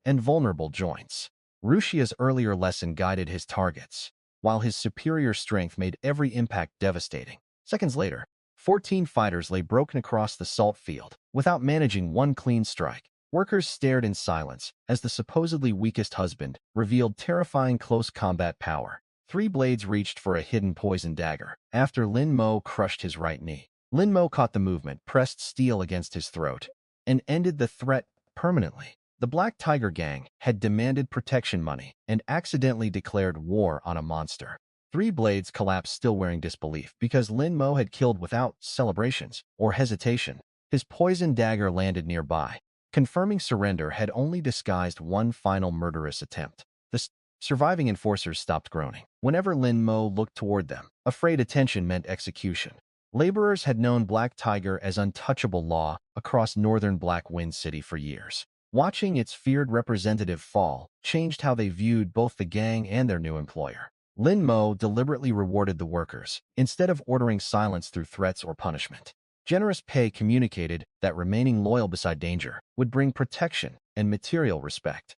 and vulnerable joints. Rushia's earlier lesson guided his targets, while his superior strength made every impact devastating. Seconds later, 14 fighters lay broken across the salt field without managing one clean strike. Workers stared in silence as the supposedly weakest husband revealed terrifying close combat power. 3 Blades reached for a hidden poison dagger after Lin Mo crushed his right knee. Lin Mo caught the movement, pressed steel against his throat, and ended the threat permanently. The Black Tiger Gang had demanded protection money and accidentally declared war on a monster. 3 Blades collapsed, still wearing disbelief, because Lin Mo had killed without celebrations or hesitation. His poison dagger landed nearby, confirming surrender had only disguised one final murderous attempt. The surviving enforcers stopped groaning whenever Lin Mo looked toward them, afraid attention meant execution. Laborers had known Black Tiger as untouchable law across northern Black Wind City for years. Watching its feared representative fall changed how they viewed both the gang and their new employer. Lin Mo deliberately rewarded the workers, instead of ordering silence through threats or punishment. Generous pay communicated that remaining loyal beside danger would bring protection and material respect.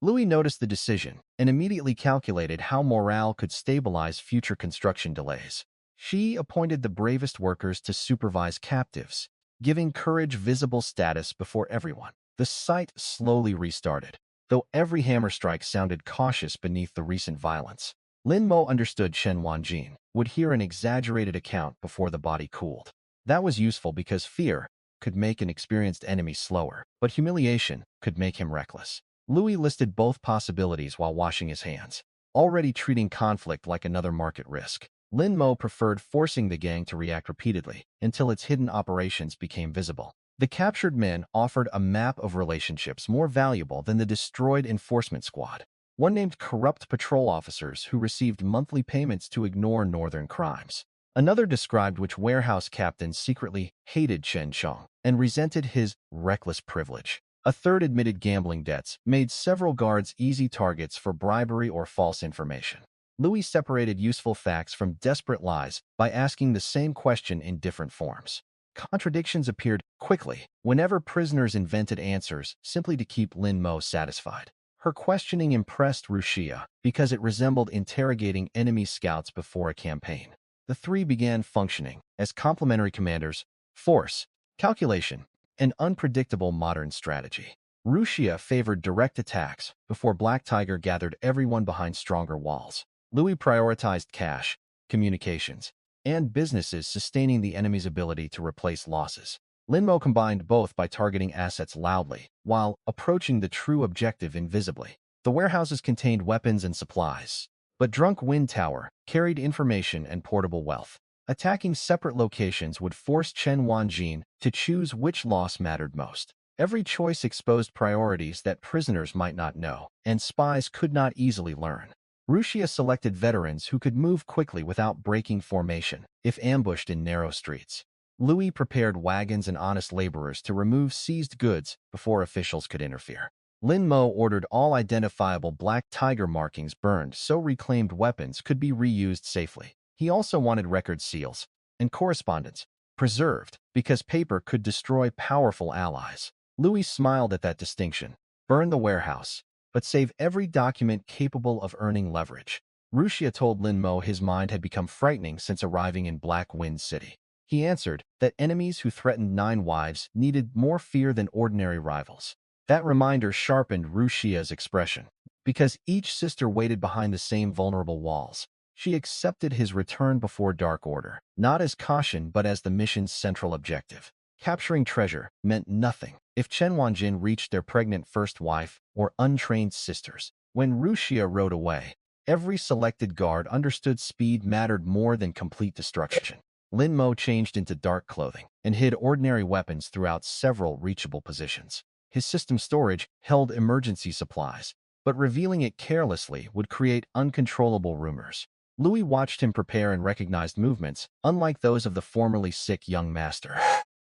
Louis noticed the decision and immediately calculated how morale could stabilize future construction delays. She appointed the bravest workers to supervise captives, giving courage visible status before everyone. The site slowly restarted, though every hammer strike sounded cautious beneath the recent violence. Lin Mo understood Chen Wanjin would hear an exaggerated account before the body cooled. That was useful because fear could make an experienced enemy slower, but humiliation could make him reckless. Louis listed both possibilities while washing his hands, already treating conflict like another market risk. Lin Mo preferred forcing the gang to react repeatedly until its hidden operations became visible. The captured men offered a map of relationships more valuable than the destroyed enforcement squad. One named corrupt patrol officers who received monthly payments to ignore northern crimes. Another described which warehouse captain secretly hated Chong and resented his reckless privilege. A third admitted gambling debts made several guards easy targets for bribery or false information. Louis separated useful facts from desperate lies by asking the same question in different forms. Contradictions appeared quickly whenever prisoners invented answers simply to keep Lin Mo satisfied. Her questioning impressed Rushia because it resembled interrogating enemy scouts before a campaign. The three began functioning as complementary commanders: force, calculation, and unpredictable modern strategy. Rushia favored direct attacks before Black Tiger gathered everyone behind stronger walls. Louis prioritized cash, communications, and businesses sustaining the enemy's ability to replace losses. Lin Mo combined both by targeting assets loudly, while approaching the true objective invisibly. The warehouses contained weapons and supplies, but Drunk Wind Tower carried information and portable wealth. Attacking separate locations would force Chen Wanjin to choose which loss mattered most. Every choice exposed priorities that prisoners might not know, and spies could not easily learn. Rushia selected veterans who could move quickly without breaking formation if ambushed in narrow streets. Louis prepared wagons and honest laborers to remove seized goods before officials could interfere. Lin Mo ordered all identifiable black tiger markings burned so reclaimed weapons could be reused safely. He also wanted record seals and correspondence preserved because paper could destroy powerful allies. Louis smiled at that distinction. Burn the warehouse, but save every document capable of earning leverage. Rushia told Lin Mo his mind had become frightening since arriving in Black Wind City. He answered that enemies who threatened 9 wives needed more fear than ordinary rivals. That reminder sharpened Rushia's expression. Because each sister waited behind the same vulnerable walls, she accepted his return before Dark Order, not as caution but as the mission's central objective. Capturing treasure meant nothing if Chen Wanjin reached their pregnant first wife or untrained sisters. When Rushia rode away, every selected guard understood speed mattered more than complete destruction. Lin Mo changed into dark clothing and hid ordinary weapons throughout several reachable positions. His system storage held emergency supplies, but revealing it carelessly would create uncontrollable rumors. Louis watched him prepare and recognized movements, unlike those of the formerly sick young master.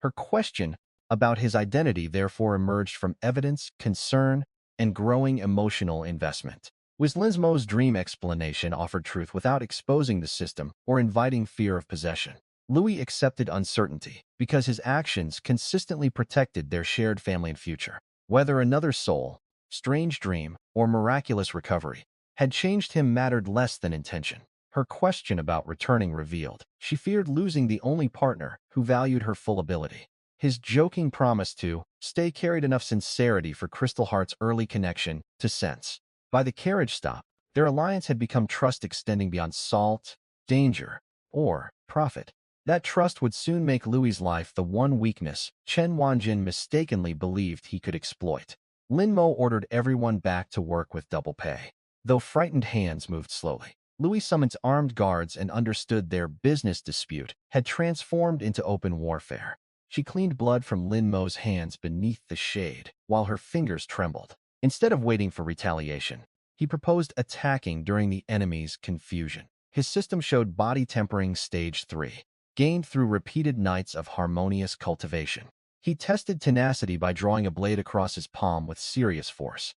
Her question about his identity therefore emerged from evidence, concern, and growing emotional investment. Was Lin Mo's dream explanation offered truth without exposing the system or inviting fear of possession? Louis accepted uncertainty because his actions consistently protected their shared family and future. Whether another soul, strange dream, or miraculous recovery had changed him mattered less than intention. Her question about returning revealed she feared losing the only partner who valued her full ability. His joking promise to stay carried enough sincerity for Crystal Heart's early connection to sense. By the carriage stop, their alliance had become trust extending beyond salt, danger, or profit. That trust would soon make Louis's life the one weakness Chen Wanjin mistakenly believed he could exploit. Lin Mo ordered everyone back to work with double pay. Though frightened hands moved slowly, Louis summoned armed guards and understood their business dispute had transformed into open warfare. She cleaned blood from Lin Mo's hands beneath the shade, while her fingers trembled. Instead of waiting for retaliation, he proposed attacking during the enemy's confusion. His system showed body tempering stage 3. Gained through repeated nights of harmonious cultivation. He tested tenacity by drawing a blade across his palm with serious force.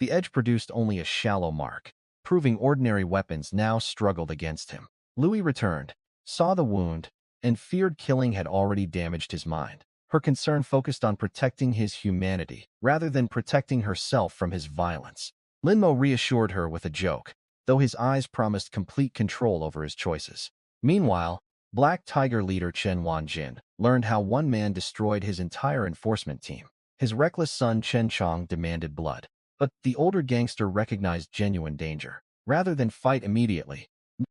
The edge produced only a shallow mark, proving ordinary weapons now struggled against him. Louis returned, saw the wound, and feared killing had already damaged his mind. Her concern focused on protecting his humanity rather than protecting herself from his violence. Lin Mo reassured her with a joke, though his eyes promised complete control over his choices. Meanwhile, Black Tiger leader Chen Wanjin learned how one man destroyed his entire enforcement team. His reckless son Chong demanded blood, but the older gangster recognized genuine danger. Rather than fight immediately,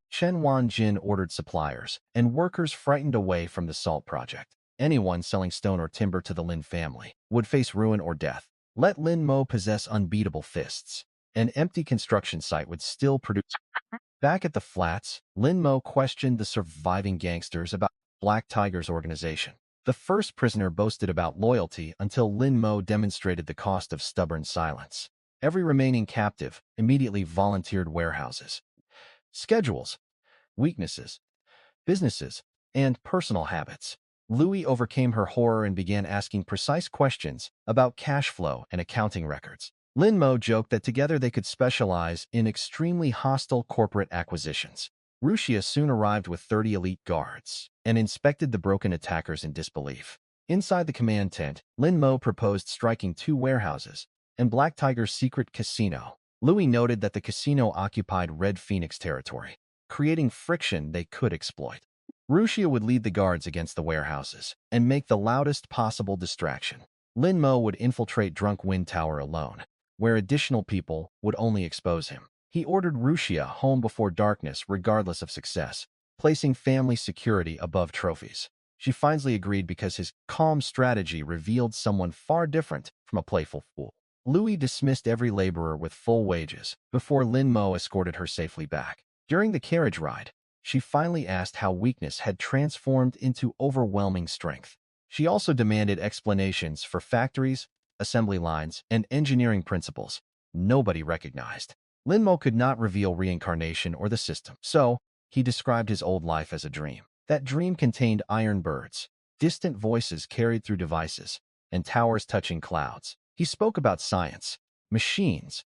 Chen Wanjin ordered suppliers and workers frightened away from the salt project. Anyone selling stone or timber to the Lin family would face ruin or death. Let Lin Mo possess unbeatable fists. An empty construction site would still produce. Back at the flats, Lin Mo questioned the surviving gangsters about Black Tiger's organization. The first prisoner boasted about loyalty until Lin Mo demonstrated the cost of stubborn silence. Every remaining captive immediately volunteered warehouses, schedules, weaknesses, businesses, and personal habits. Louis overcame her horror and began asking precise questions about cash flow and accounting records. Lin Mo joked that together they could specialize in extremely hostile corporate acquisitions. Rushia soon arrived with 30 elite guards and inspected the broken attackers in disbelief. Inside the command tent, Lin Mo proposed striking 2 warehouses and Black Tiger's secret casino. Louis noted that the casino occupied Red Phoenix territory, creating friction they could exploit. Rushia would lead the guards against the warehouses and make the loudest possible distraction. Lin Mo would infiltrate Drunk Wind Tower alone, where additional people would only expose him. He ordered Rushia home before darkness regardless of success, placing family security above trophies. She finally agreed because his calm strategy revealed someone far different from a playful fool. Louis dismissed every laborer with full wages before Lin Mo escorted her safely back. During the carriage ride, she finally asked how weakness had transformed into overwhelming strength. She also demanded explanations for factories, assembly lines, and engineering principles nobody recognized. Lin Mo could not reveal reincarnation or the system, so he described his old life as a dream. That dream contained iron birds, distant voices carried through devices, and towers touching clouds. He spoke about science, machines,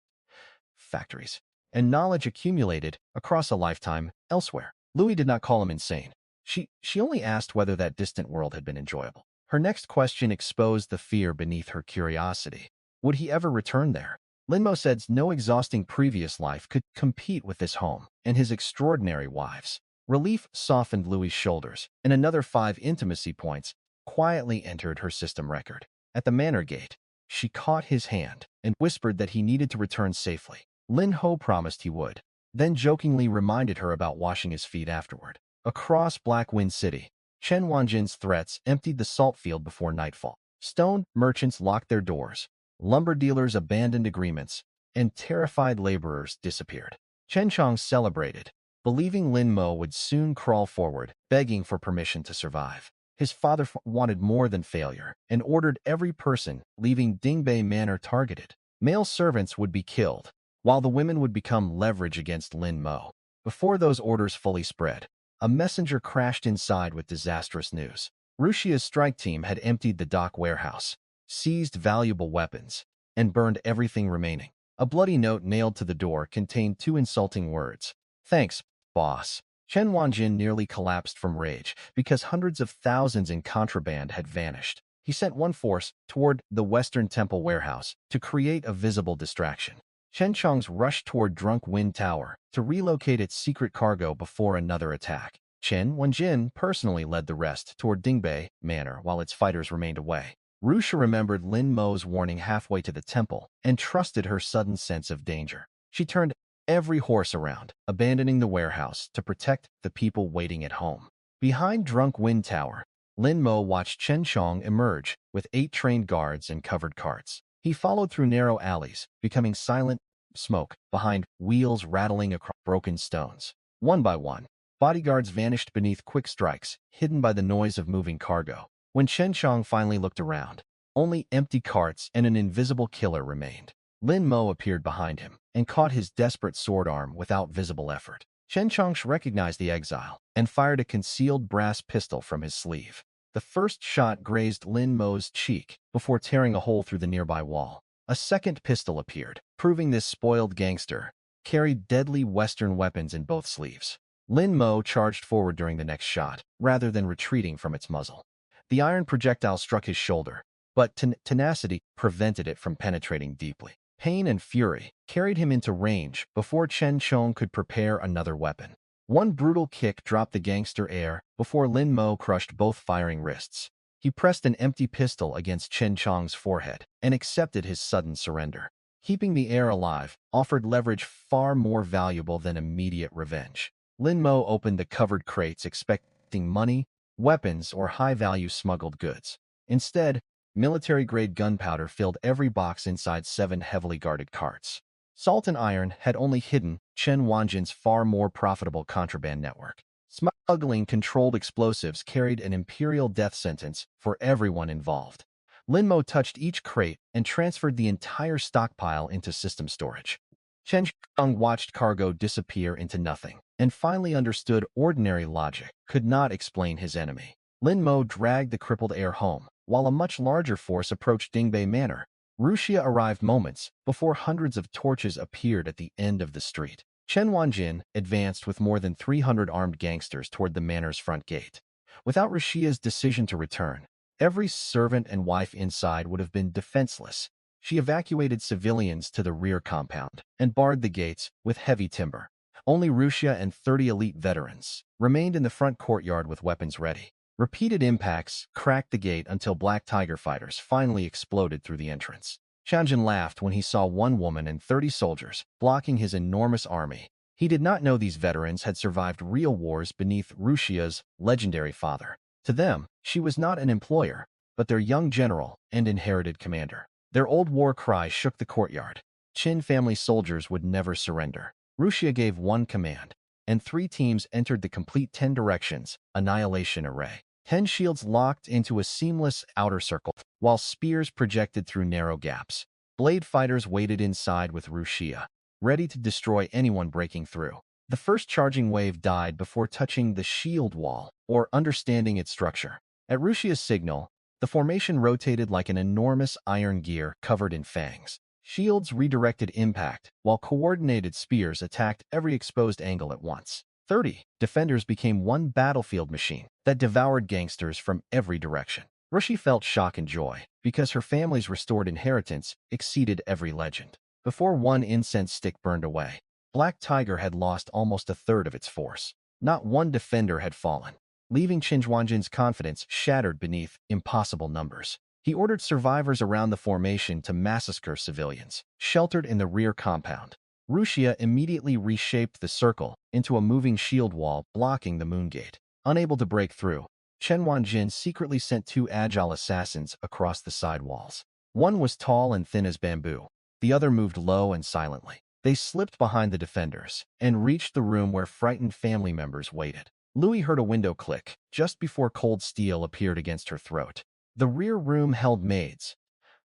factories, and knowledge accumulated across a lifetime elsewhere. Louie did not call him insane. She only asked whether that distant world had been enjoyable. Her next question exposed the fear beneath her curiosity. Would he ever return there? Lin Mo said no exhausting previous life could compete with this home and his extraordinary wives. Relief softened Louie's shoulders, and another 5 intimacy points quietly entered her system record. At the manor gate, she caught his hand and whispered that he needed to return safely. Lin Ho promised he would, then jokingly reminded her about washing his feet afterward. Across Black Wind City, Chen Wanjin's threats emptied the salt field before nightfall. Stone merchants locked their doors, lumber dealers abandoned agreements, and terrified laborers disappeared. Chen Chong celebrated, believing Lin Mo would soon crawl forward, begging for permission to survive. His father wanted more than failure and ordered every person leaving Dingbei Manor targeted. Male servants would be killed, while the women would become leverage against Lin Mo. Before those orders fully spread, a messenger crashed inside with disastrous news. Rushia's strike team had emptied the dock warehouse, seized valuable weapons, and burned everything remaining. A bloody note nailed to the door contained 2 insulting words. "Thanks, boss." Chen Wanjin nearly collapsed from rage because hundreds of thousands in contraband had vanished. He sent one force toward the Western Temple warehouse to create a visible distraction. Chen Chong's rushed toward Drunk Wind Tower to relocate its secret cargo before another attack. Chen Wanjin personally led the rest toward Dingbei Manor while its fighters remained away. Rushia remembered Lin Mo's warning halfway to the temple and trusted her sudden sense of danger. She turned every horse around, abandoning the warehouse to protect the people waiting at home. Behind Drunk Wind Tower, Lin Mo watched Chen Chong emerge with 8 trained guards and covered carts. He followed through narrow alleys, becoming silent smoke behind wheels rattling across broken stones. One by one, bodyguards vanished beneath quick strikes, hidden by the noise of moving cargo. When Chen Chong finally looked around, only empty carts and an invisible killer remained. Lin Mo appeared behind him and caught his desperate sword arm without visible effort. Chen Chong recognized the exile and fired a concealed brass pistol from his sleeve. The first shot grazed Lin Mo's cheek before tearing a hole through the nearby wall. A second pistol appeared, proving this spoiled gangster carried deadly Western weapons in both sleeves. Lin Mo charged forward during the next shot, rather than retreating from its muzzle. The iron projectile struck his shoulder, but tenacity prevented it from penetrating deeply. Pain and fury carried him into range before Chen Chong could prepare another weapon. One brutal kick dropped the gangster air before Lin Mo crushed both firing wrists. He pressed an empty pistol against Chen Chong's forehead and accepted his sudden surrender. Keeping the air alive offered leverage far more valuable than immediate revenge. Lin Mo opened the covered crates expecting money, weapons, or high-value smuggled goods. Instead, military-grade gunpowder filled every box inside 7 heavily guarded carts. Salt and iron had only hidden Chen Wanjin's far more profitable contraband network. Smuggling controlled explosives carried an imperial death sentence for everyone involved. Lin Mo touched each crate and transferred the entire stockpile into system storage. Chen Chong watched cargo disappear into nothing and finally understood ordinary logic could not explain his enemy. Lin Mo dragged the crippled heir home, while a much larger force approached Dingbei Manor. Rushia arrived moments before hundreds of torches appeared at the end of the street. Chen Wanjin advanced with more than 300 armed gangsters toward the manor's front gate. Without Rushia's decision to return, every servant and wife inside would have been defenseless. She evacuated civilians to the rear compound and barred the gates with heavy timber. Only Rushia and 30 elite veterans remained in the front courtyard with weapons ready. Repeated impacts cracked the gate until Black Tiger fighters finally exploded through the entrance. Qianjin laughed when he saw 1 woman and 30 soldiers blocking his enormous army. He did not know these veterans had survived real wars beneath Rushia's legendary father. To them, she was not an employer, but their young general and inherited commander. Their old war cry shook the courtyard. Qin family soldiers would never surrender. Rushia gave 1 command, and 3 teams entered the complete 10 directions annihilation array. 10 shields locked into a seamless outer circle, while spears projected through narrow gaps. Blade fighters waited inside with Rushia, ready to destroy anyone breaking through. The first charging wave died before touching the shield wall, or understanding its structure. At Rushia's signal, the formation rotated like an enormous iron gear covered in fangs. Shields redirected impact, while coordinated spears attacked every exposed angle at once. 30 defenders became one battlefield machine that devoured gangsters from every direction. Rushia felt shock and joy because her family's restored inheritance exceeded every legend. Before one incense stick burned away, Black Tiger had lost almost a third of its force. Not one defender had fallen, leaving Qin Ruxia's confidence shattered beneath impossible numbers. He ordered survivors around the formation to massacre civilians, sheltered in the rear compound. Rushia immediately reshaped the circle into a moving shield wall blocking the moon gate. Unable to break through, Chen Wanjin secretly sent two agile assassins across the side walls. One was tall and thin as bamboo. The other moved low and silently. They slipped behind the defenders and reached the room where frightened family members waited. Louie heard a window click just before cold steel appeared against her throat. The rear room held maids,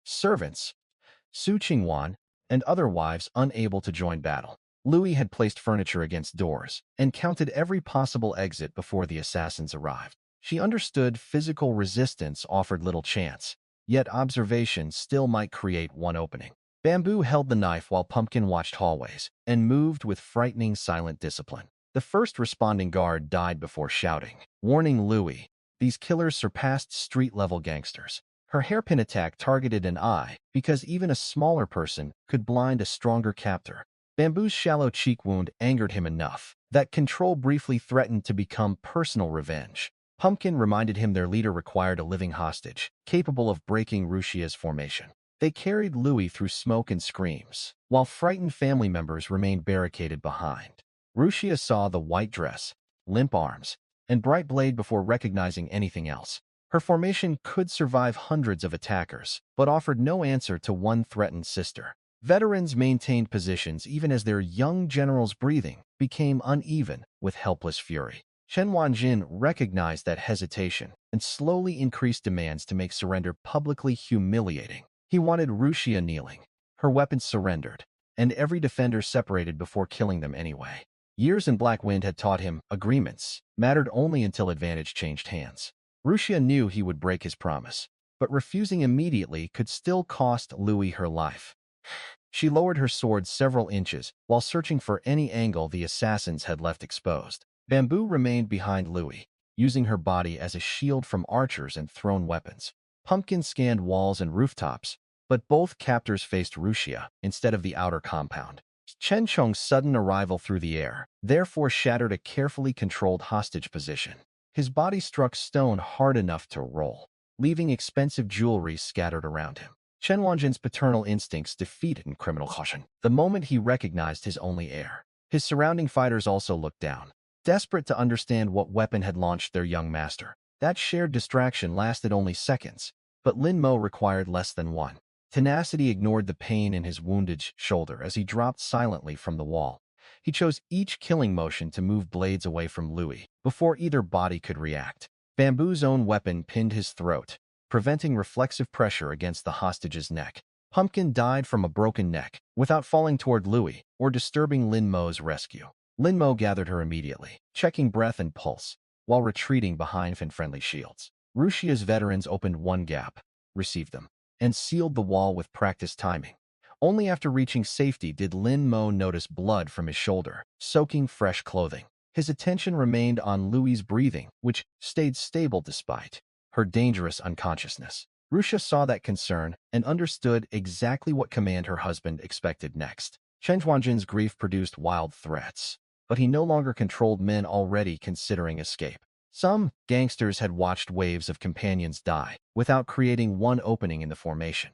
servants, Su Qingwan, and other wives unable to join battle. Louie had placed furniture against doors and counted every possible exit before the assassins arrived. She understood physical resistance offered little chance, yet observation still might create one opening. Bamboo held the knife while Pumpkin watched hallways and moved with frightening silent discipline. The first responding guard died before shouting, warning Louie, these killers surpassed street-level gangsters. Her hairpin attack targeted an eye because even a smaller person could blind a stronger captor. Bamboo's shallow cheek wound angered him enough that control briefly threatened to become personal revenge. Pumpkin reminded him their leader required a living hostage, capable of breaking Rushia's formation. They carried Louie through smoke and screams, while frightened family members remained barricaded behind. Rushia saw the white dress, limp arms, and bright blade before recognizing anything else. Her formation could survive hundreds of attackers, but offered no answer to one threatened sister. Veterans maintained positions even as their young general's breathing became uneven with helpless fury. Chen Wanjin recognized that hesitation and slowly increased demands to make surrender publicly humiliating. He wanted Rushia kneeling, her weapons surrendered, and every defender separated before killing them anyway. Years in Black Wind had taught him agreements mattered only until advantage changed hands. Rushia knew he would break his promise, but refusing immediately could still cost Louie her life. She lowered her sword several inches while searching for any angle the assassins had left exposed. Bamboo remained behind Louie, using her body as a shield from archers and thrown weapons. Pumpkin scanned walls and rooftops, but both captors faced Rushia instead of the outer compound. Chen Chong's sudden arrival through the air therefore shattered a carefully controlled hostage position. His body struck stone hard enough to roll, leaving expensive jewelry scattered around him. Chen Wanjin's paternal instincts defeated in criminal caution the moment he recognized his only heir. His surrounding fighters also looked down, desperate to understand what weapon had launched their young master. That shared distraction lasted only seconds, but Lin Mo required less than one. Tenacity ignored the pain in his wounded shoulder as he dropped silently from the wall. He chose each killing motion to move blades away from Louie before either body could react. Bamboo's own weapon pinned his throat, preventing reflexive pressure against the hostage's neck. Pumpkin died from a broken neck without falling toward Louie or disturbing Lin Mo's rescue. Lin Mo gathered her immediately, checking breath and pulse, while retreating behind friendly shields. Rushia's veterans opened one gap, received them, and sealed the wall with practiced timing. Only after reaching safety did Lin Mo notice blood from his shoulder, soaking fresh clothing. His attention remained on Louie's breathing, which stayed stable despite her dangerous unconsciousness. Rushia saw that concern and understood exactly what command her husband expected next. Chen Wanjin's grief produced wild threats, but he no longer controlled men already considering escape. Some gangsters had watched waves of companions die without creating one opening in the formation.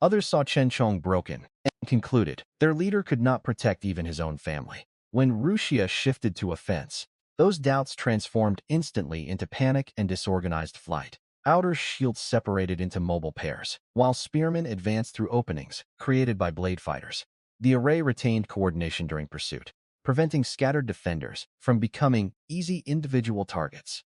Others saw Chen Chong broken and concluded their leader could not protect even his own family. When Rushia shifted to offense, those doubts transformed instantly into panic and disorganized flight. Outer shields separated into mobile pairs, while spearmen advanced through openings created by blade fighters. The array retained coordination during pursuit, preventing scattered defenders from becoming easy individual targets.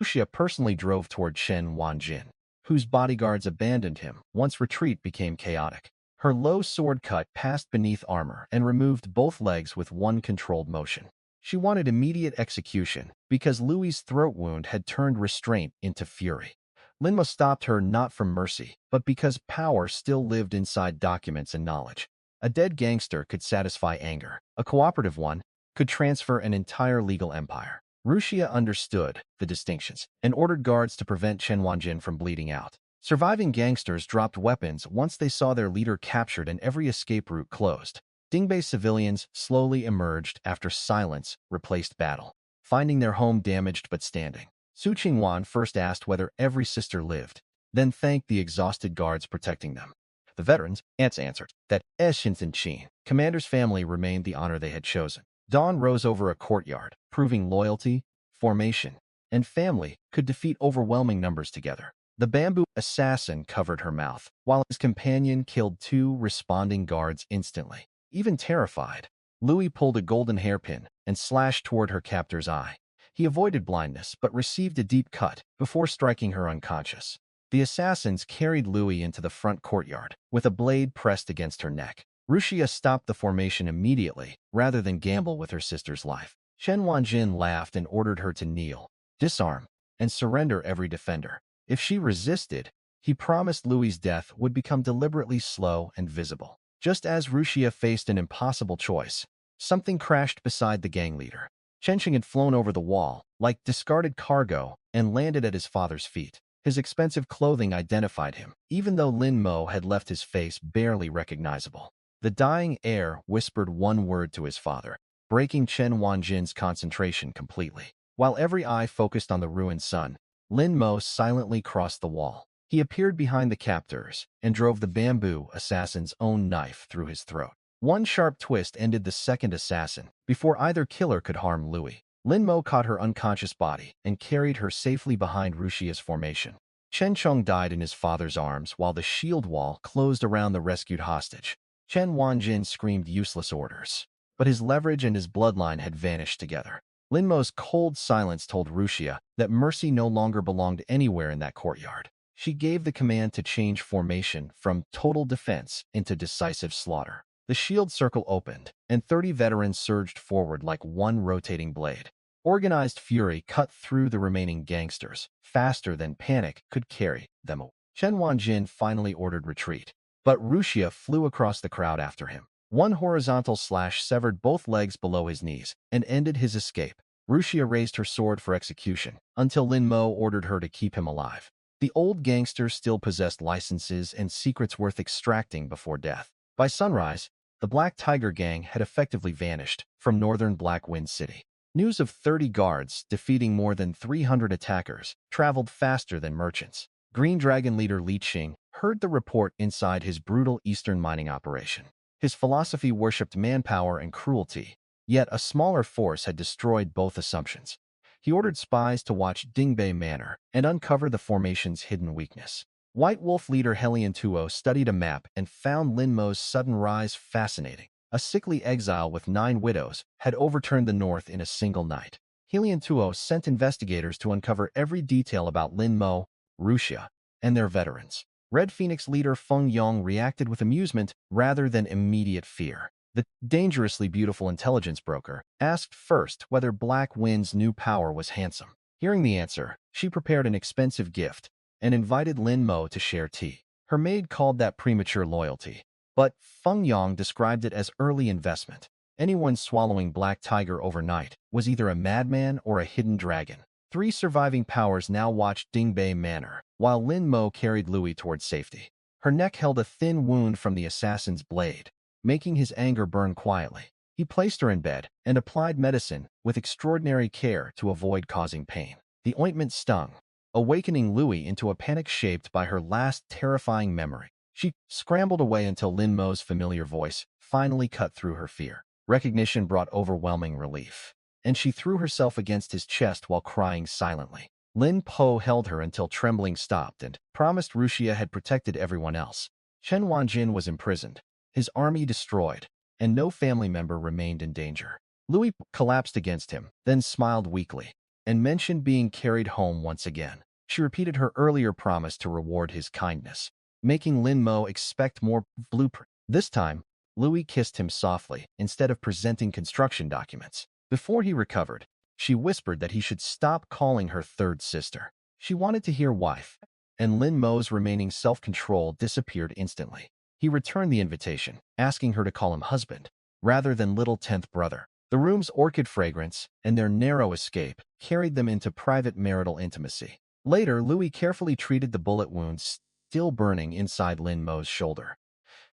Rushia personally drove toward Chen Wanjin, whose bodyguards abandoned him once retreat became chaotic. Her low sword cut passed beneath armor and removed both legs with one controlled motion. She wanted immediate execution because Louie's throat wound had turned restraint into fury. Lin Mo stopped her not from mercy, but because power still lived inside documents and knowledge. A dead gangster could satisfy anger. A cooperative one could transfer an entire legal empire. Rushia understood the distinctions and ordered guards to prevent Chen Wanjin from bleeding out. Surviving gangsters dropped weapons once they saw their leader captured and every escape route closed. Dingbei civilians slowly emerged after silence replaced battle, finding their home damaged but standing. Su Qingwan first asked whether every sister lived, then thanked the exhausted guards protecting them. The veterans' aunts answered that Shin and Qin, commander's family, remained the honor they had chosen. Dawn rose over a courtyard, proving loyalty, formation, and family could defeat overwhelming numbers together. The bamboo assassin covered her mouth, while his companion killed 2 responding guards instantly. Even terrified, Louie pulled a golden hairpin and slashed toward her captor's eye. He avoided blindness but received a deep cut before striking her unconscious. The assassins carried Louie into the front courtyard, with a blade pressed against her neck. Rushia stopped the formation immediately, rather than gamble with her sister's life. Chen Wanjin laughed and ordered her to kneel, disarm, and surrender every defender. If she resisted, he promised Louie's death would become deliberately slow and visible. Just as Rushia faced an impossible choice, something crashed beside the gang leader. Chen had flown over the wall, like discarded cargo, and landed at his father's feet. His expensive clothing identified him, even though Lin Mo had left his face barely recognizable. The dying heir whispered one word to his father, breaking Chen Wanjin's concentration completely. While every eye focused on the ruined son, Lin Mo silently crossed the wall. He appeared behind the captors and drove the bamboo assassin's own knife through his throat. One sharp twist ended the second assassin before either killer could harm Louie. Lin Mo caught her unconscious body and carried her safely behind Rushia's formation. Chong died in his father's arms while the shield wall closed around the rescued hostage. Chen Wanjin screamed useless orders, but his leverage and his bloodline had vanished together. Lin Mo's cold silence told Rushia that mercy no longer belonged anywhere in that courtyard. She gave the command to change formation from total defense into decisive slaughter. The shield circle opened, and 30 veterans surged forward like one rotating blade. Organized fury cut through the remaining gangsters, faster than panic could carry them away. Chen Wanjin finally ordered retreat, but Rushia flew across the crowd after him. One horizontal slash severed both legs below his knees and ended his escape. Rushia raised her sword for execution, until Lin Mo ordered her to keep him alive. The old gangster still possessed licenses and secrets worth extracting before death. By sunrise, the Black Tiger Gang had effectively vanished from northern Black Wind City. News of 30 guards defeating more than 300 attackers traveled faster than merchants. Green Dragon leader Li Qing heard the report inside his brutal eastern mining operation. His philosophy worshipped manpower and cruelty, yet a smaller force had destroyed both assumptions. He ordered spies to watch Dingbei Manor and uncover the formation's hidden weakness. White Wolf leader Helian Tuo studied a map and found Lin Mo's sudden rise fascinating. A sickly exile with 9 widows had overturned the north in a single night. Helian Tuo sent investigators to uncover every detail about Lin Mo, Rushia, and their veterans. Red Phoenix leader Feng Yong reacted with amusement rather than immediate fear. The dangerously beautiful intelligence broker asked first whether Black Wind's new power was handsome. Hearing the answer, she prepared an expensive gift and invited Lin Mo to share tea. Her maid called that premature loyalty, but Feng Yong described it as early investment. Anyone swallowing Black Tiger overnight was either a madman or a hidden dragon. 3 surviving powers now watched Dingbei Manor, while Lin Mo carried Louie towards safety. Her neck held a thin wound from the assassin's blade, making his anger burn quietly. He placed her in bed and applied medicine with extraordinary care to avoid causing pain. The ointment stung, awakening Louie into a panic shaped by her last terrifying memory. She scrambled away until Lin Mo's familiar voice finally cut through her fear. Recognition brought overwhelming relief, and she threw herself against his chest while crying silently. Lin Po held her until trembling stopped and promised Rushia had protected everyone else. Chen Wanjin was imprisoned, his army destroyed, and no family member remained in danger. Louis collapsed against him, then smiled weakly, and mentioned being carried home once again. She repeated her earlier promise to reward his kindness, making Lin Mo expect more blueprint. This time, Louis kissed him softly instead of presenting construction documents. Before he recovered, she whispered that he should stop calling her third sister. She wanted to hear wife, and Lin Mo's remaining self-control disappeared instantly. He returned the invitation, asking her to call him husband, rather than little 10th brother. The room's orchid fragrance and their narrow escape carried them into private marital intimacy. Later, Louie carefully treated the bullet wounds still burning inside Lin Mo's shoulder.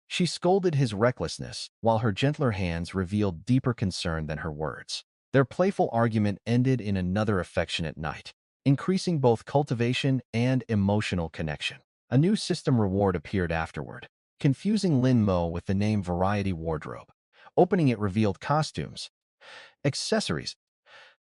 She scolded his recklessness, while her gentler hands revealed deeper concern than her words. Their playful argument ended in another affectionate night, increasing both cultivation and emotional connection. A new system reward appeared afterward, confusing Lin Mo with the name Variety Wardrobe. Opening it revealed costumes, accessories,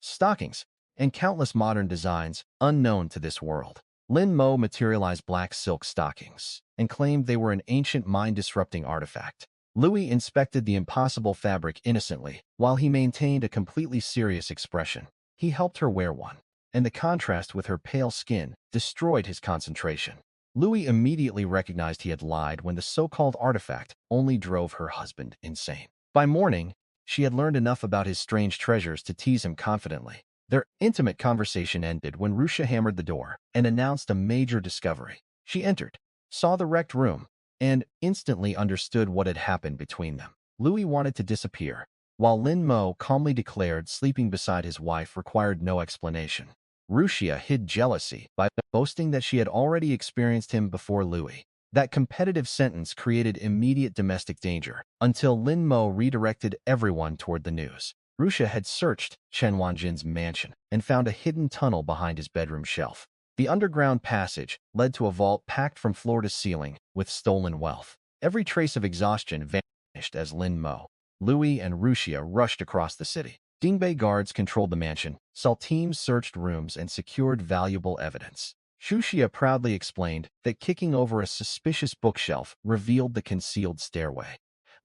stockings, and countless modern designs unknown to this world. Lin Mo materialized black silk stockings and claimed they were an ancient mind-disrupting artifact. Louie inspected the impossible fabric innocently, while he maintained a completely serious expression. He helped her wear one, and the contrast with her pale skin destroyed his concentration. Louie immediately recognized he had lied when the so-called artifact only drove her husband insane. By morning, she had learned enough about his strange treasures to tease him confidently. Their intimate conversation ended when Rushia hammered the door and announced a major discovery. She entered, saw the wrecked room, and instantly understood what had happened between them. Louie wanted to disappear, while Lin Mo calmly declared sleeping beside his wife required no explanation. Rushia hid jealousy by boasting that she had already experienced him before Louie. That competitive sentence created immediate domestic danger, until Lin Mo redirected everyone toward the news. Rushia had searched Chen Wanjin's mansion and found a hidden tunnel behind his bedroom shelf. The underground passage led to a vault packed from floor to ceiling with stolen wealth. Every trace of exhaustion vanished as Lin Mo, Louie, and Rushia rushed across the city. Dingbei guards controlled the mansion, while teams searched rooms and secured valuable evidence. Rushia proudly explained that kicking over a suspicious bookshelf revealed the concealed stairway.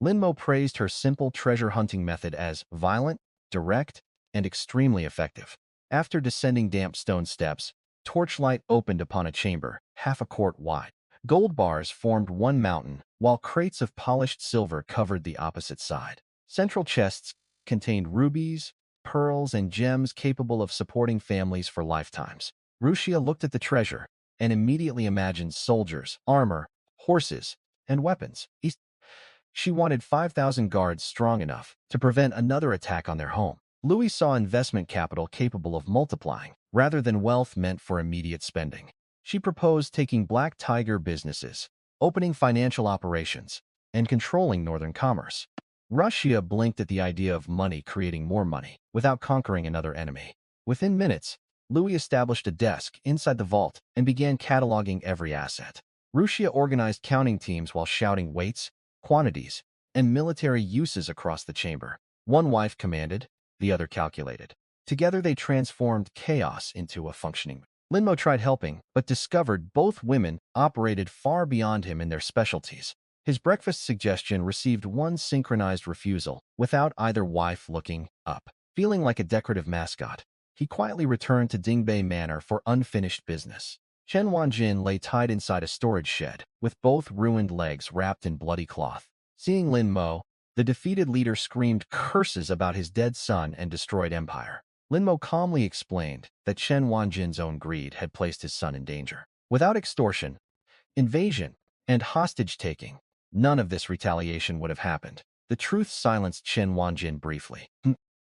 Lin Mo praised her simple treasure-hunting method as violent, direct, and extremely effective. After descending damp stone steps, torchlight opened upon a chamber, half a court wide. Gold bars formed one mountain, while crates of polished silver covered the opposite side. Central chests contained rubies, pearls, and gems capable of supporting families for lifetimes. Rushia looked at the treasure and immediately imagined soldiers, armor, horses, and weapons. She wanted 5,000 guards strong enough to prevent another attack on their home. Louis saw investment capital capable of multiplying, rather than wealth meant for immediate spending. She proposed taking Black Tiger businesses, opening financial operations, and controlling northern commerce. Rushia blinked at the idea of money creating more money without conquering another enemy. Within minutes, Louis established a desk inside the vault and began cataloging every asset. Rushia organized counting teams while shouting weights, quantities, and military uses across the chamber. One wife commanded, the other calculated. Together they transformed chaos into a functioning. Lin Mo tried helping, but discovered both women operated far beyond him in their specialties. His breakfast suggestion received one synchronized refusal, without either wife looking up. Feeling like a decorative mascot, he quietly returned to Dingbei Manor for unfinished business. Chen Wanjin lay tied inside a storage shed, with both ruined legs wrapped in bloody cloth. Seeing Lin Mo, the defeated leader screamed curses about his dead son and destroyed empire. Lin Mo calmly explained that Chen Wanjin's own greed had placed his son in danger. Without extortion, invasion, and hostage-taking, none of this retaliation would have happened. The truth silenced Chen Wanjin briefly.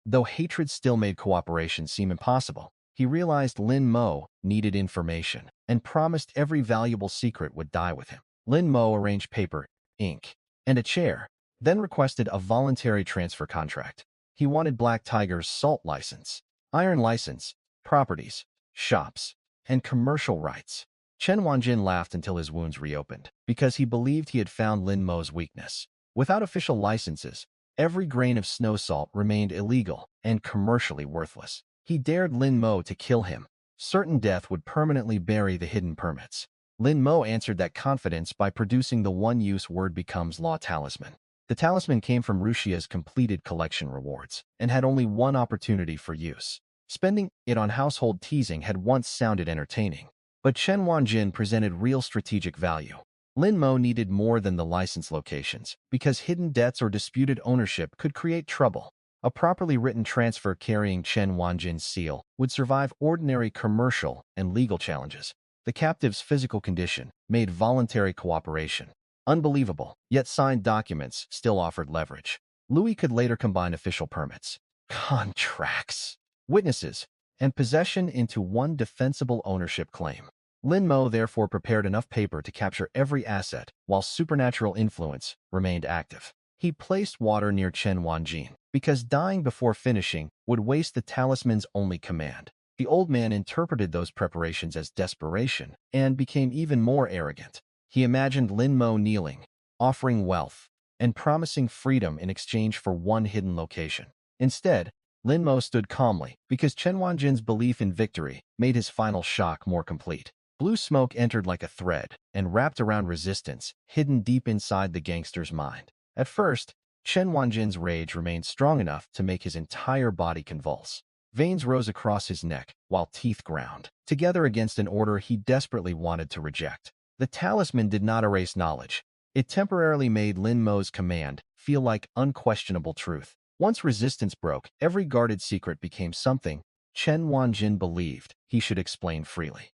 Though hatred still made cooperation seem impossible, he realized Lin Mo needed information and promised every valuable secret would die with him. Lin Mo arranged paper, ink, and a chair, then requested a voluntary transfer contract. He wanted Black Tiger's salt license, iron license, properties, shops, and commercial rights. Chen Wanjin laughed until his wounds reopened, because he believed he had found Lin Mo's weakness. Without official licenses, every grain of snow salt remained illegal and commercially worthless. He dared Lin Mo to kill him. Certain death would permanently bury the hidden permits. Lin Mo answered that confidence by producing the one-use word becomes law talisman. The talisman came from Rushia's completed collection rewards, and had only one opportunity for use. Spending it on household teasing had once sounded entertaining, but Chen Wanjin presented real strategic value. Lin Mo needed more than the license locations, because hidden debts or disputed ownership could create trouble. A properly written transfer carrying Chen Wanjin's seal would survive ordinary commercial and legal challenges. The captive's physical condition made voluntary cooperation Unbelievable, yet signed documents still offered leverage. Louie could later combine official permits, contracts, witnesses, and possession into one defensible ownership claim. Lin Mo therefore prepared enough paper to capture every asset, while supernatural influence remained active. He placed water near Chen Wanjin, because dying before finishing would waste the talisman's only command. The old man interpreted those preparations as desperation and became even more arrogant. He imagined Lin Mo kneeling, offering wealth, and promising freedom in exchange for one hidden location. Instead, Lin Mo stood calmly because Chen Wanjin's belief in victory made his final shock more complete. Blue smoke entered like a thread and wrapped around resistance, hidden deep inside the gangster's mind. At first, Chen Wanjin's rage remained strong enough to make his entire body convulse. Veins rose across his neck, while teeth ground, together against an order he desperately wanted to reject. The talisman did not erase knowledge. It temporarily made Lin Mo's command feel like unquestionable truth. Once resistance broke, every guarded secret became something Chen Wanjin believed he should explain freely.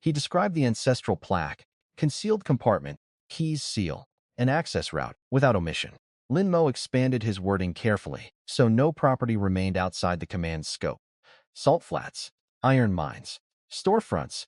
He described the ancestral plaque, concealed compartment, keys seal, and access route without omission. Lin Mo expanded his wording carefully, so no property remained outside the command's scope. Salt flats, iron mines, storefronts,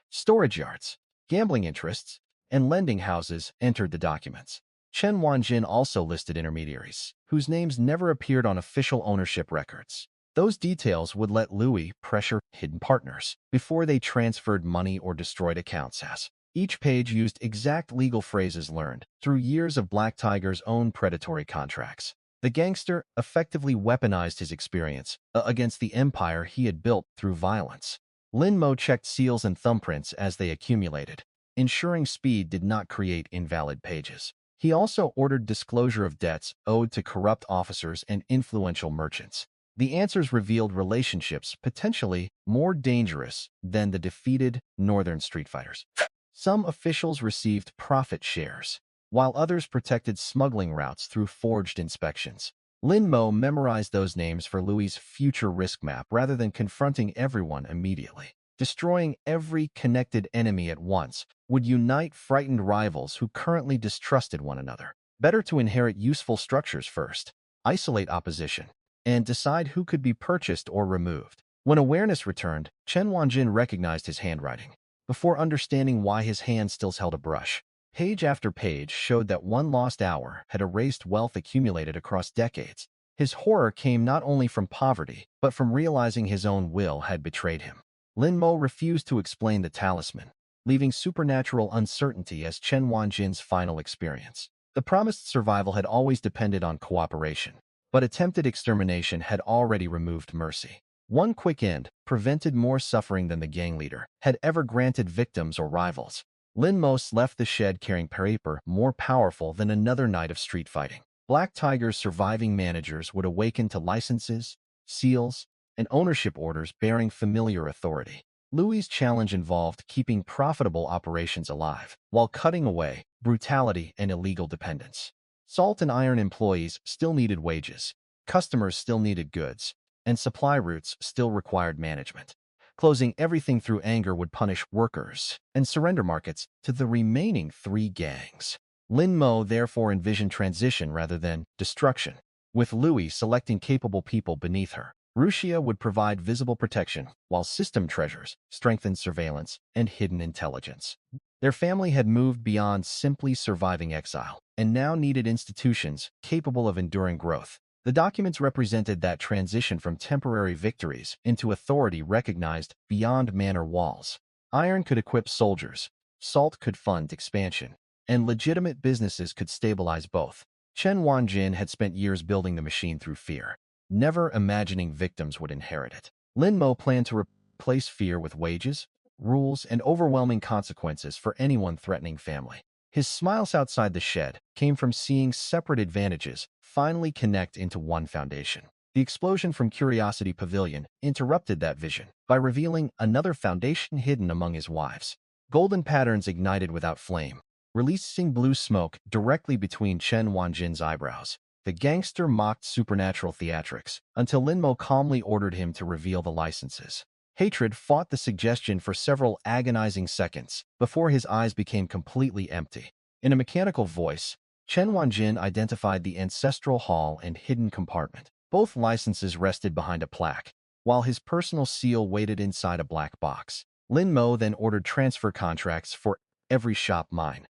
storage yards, gambling interests, and lending houses entered the documents. Chen Wanjin also listed intermediaries, whose names never appeared on official ownership records. Those details would let Louie pressure hidden partners before they transferred money or destroyed accounts as. Each page used exact legal phrases learned through years of Black Tiger's own predatory contracts. The gangster effectively weaponized his experience against the empire he had built through violence. Lin Mo checked seals and thumbprints as they accumulated, ensuring speed did not create invalid pages. He also ordered disclosure of debts owed to corrupt officers and influential merchants. The answers revealed relationships potentially more dangerous than the defeated northern street fighters. Some officials received profit shares, while others protected smuggling routes through forged inspections. Lin Mo memorized those names for Louie's future risk map rather than confronting everyone immediately. Destroying every connected enemy at once would unite frightened rivals who currently distrusted one another. Better to inherit useful structures first, isolate opposition, and decide who could be purchased or removed. When awareness returned, Chen Wanjin recognized his handwriting. Before understanding why his hand still held a brush, page after page showed that one lost hour had erased wealth accumulated across decades. His horror came not only from poverty, but from realizing his own will had betrayed him. Lin Mo refused to explain the talisman, leaving supernatural uncertainty as Chen Wanjin's final experience. The promised survival had always depended on cooperation, but attempted extermination had already removed mercy. One quick end prevented more suffering than the gang leader had ever granted victims or rivals. Lin Mo left the shed carrying paper more powerful than another night of street fighting. Black Tiger's surviving managers would awaken to licenses, seals, and ownership orders bearing familiar authority. Louie's challenge involved keeping profitable operations alive, while cutting away brutality and illegal dependence. Salt and iron employees still needed wages, customers still needed goods, and supply routes still required management. Closing everything through anger would punish workers and surrender markets to the remaining three gangs. Lin Mo therefore envisioned transition rather than destruction, with Louie selecting capable people beneath her. Rushia would provide visible protection, while system treasures strengthened surveillance and hidden intelligence. Their family had moved beyond simply surviving exile, and now needed institutions capable of enduring growth. The documents represented that transition from temporary victories into authority recognized beyond manor walls. Iron could equip soldiers, salt could fund expansion, and legitimate businesses could stabilize both. Chen Wanjin had spent years building the machine through fear, never imagining victims would inherit it. Lin Mo planned to replace fear with wages, rules, and overwhelming consequences for anyone threatening family. His smiles outside the shed came from seeing separate advantages finally connect into one foundation. The explosion from Curiosity Pavilion interrupted that vision by revealing another foundation hidden among his wives. Golden patterns ignited without flame, releasing blue smoke directly between Chen Wanjin's eyebrows. The gangster mocked supernatural theatrics until Lin Mo calmly ordered him to reveal the licenses. Hatred fought the suggestion for several agonizing seconds before his eyes became completely empty. In a mechanical voice, Chen Wanjin identified the ancestral hall and hidden compartment. Both licenses rested behind a plaque, while his personal seal waited inside a black box. Lin Mo then ordered transfer contracts for every shop, mine,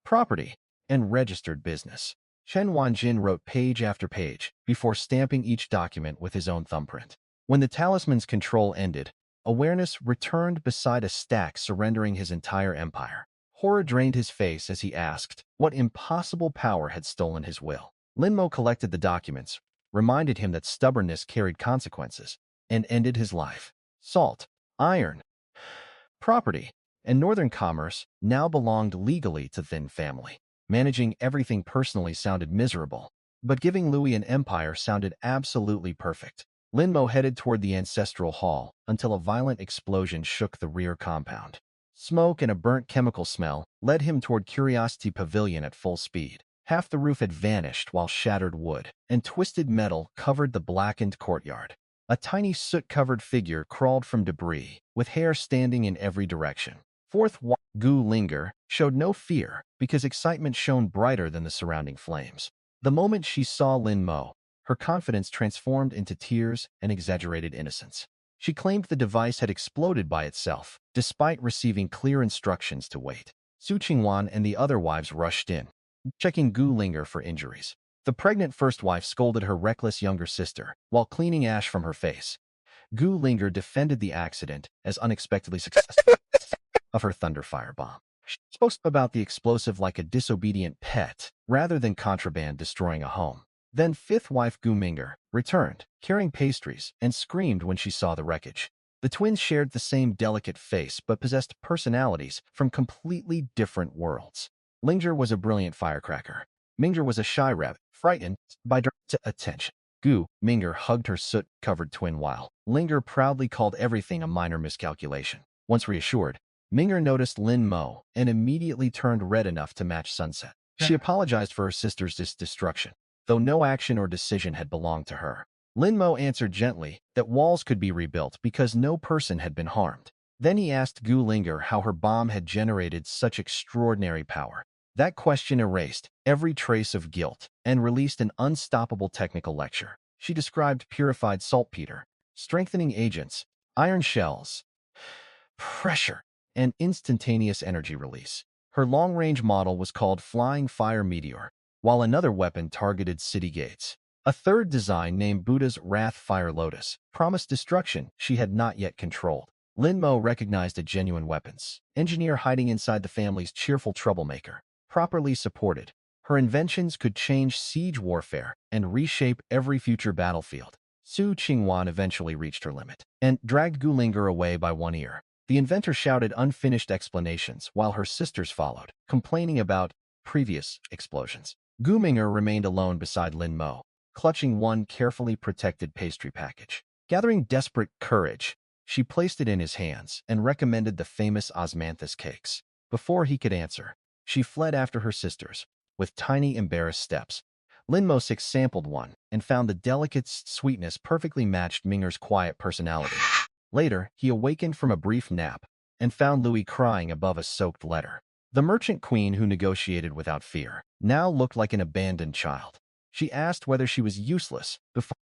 property, and registered business. Chen Wanjin wrote page after page before stamping each document with his own thumbprint. When the talisman's control ended, awareness returned beside a stack, surrendering his entire empire. Horror drained his face as he asked what impossible power had stolen his will. Lin Mo collected the documents, reminded him that stubbornness carried consequences, and ended his life. Salt, iron, property, and northern commerce now belonged legally to Thin family. Managing everything personally sounded miserable, but giving Louie an empire sounded absolutely perfect. Lin Mo headed toward the ancestral hall until a violent explosion shook the rear compound. Smoke and a burnt chemical smell led him toward Curiosity Pavilion at full speed. Half the roof had vanished while shattered wood and twisted metal covered the blackened courtyard. A tiny soot-covered figure crawled from debris, with hair standing in every direction. Fourth Gu Linger showed no fear because excitement shone brighter than the surrounding flames. The moment she saw Lin Mo, her confidence transformed into tears and exaggerated innocence. She claimed the device had exploded by itself, despite receiving clear instructions to wait. Su Qingwan and the other wives rushed in, checking Gu Linger for injuries. The pregnant first wife scolded her reckless younger sister while cleaning ash from her face. Gu Linger defended the accident as unexpectedly successful of her thunder firebomb. She spoke about the explosive like a disobedient pet rather than contraband destroying a home. Then fifth wife Gu Minger returned, carrying pastries, and screamed when she saw the wreckage. The twins shared the same delicate face but possessed personalities from completely different worlds. Linger was a brilliant firecracker. Minger was a shy rabbit, frightened by direct attention. Gu Minger hugged her soot-covered twin while Linger proudly called everything a minor miscalculation. Once reassured, Minger noticed Lin Mo and immediately turned red enough to match Sunset. She apologized for her sister's destruction, though no action or decision had belonged to her. Lin Mo answered gently that walls could be rebuilt because no person had been harmed. Then he asked Gu Linger how her bomb had generated such extraordinary power. That question erased every trace of guilt and released an unstoppable technical lecture. She described purified saltpeter, strengthening agents, iron shells, pressure, and instantaneous energy release. Her long-range model was called Flying Fire Meteor, while another weapon targeted city gates. A third design named Buddha's Wrath Fire Lotus promised destruction she had not yet controlled. Lin Mo recognized a genuine weapons engineer hiding inside the family's cheerful troublemaker. Properly supported, her inventions could change siege warfare and reshape every future battlefield. Su Qingwan eventually reached her limit and dragged Gu Linger away by one ear. The inventor shouted unfinished explanations while her sisters followed, complaining about previous explosions. Gu Linger remained alone beside Lin Mo, clutching one carefully protected pastry package. Gathering desperate courage, she placed it in his hands and recommended the famous osmanthus cakes. Before he could answer, she fled after her sisters, with tiny, embarrassed steps. Lin Mo sampled one and found the delicate sweetness perfectly matched Minger's quiet personality. Later, he awakened from a brief nap and found Louie crying above a soaked letter. The merchant queen who negotiated without fear now looked like an abandoned child. She asked whether she was useless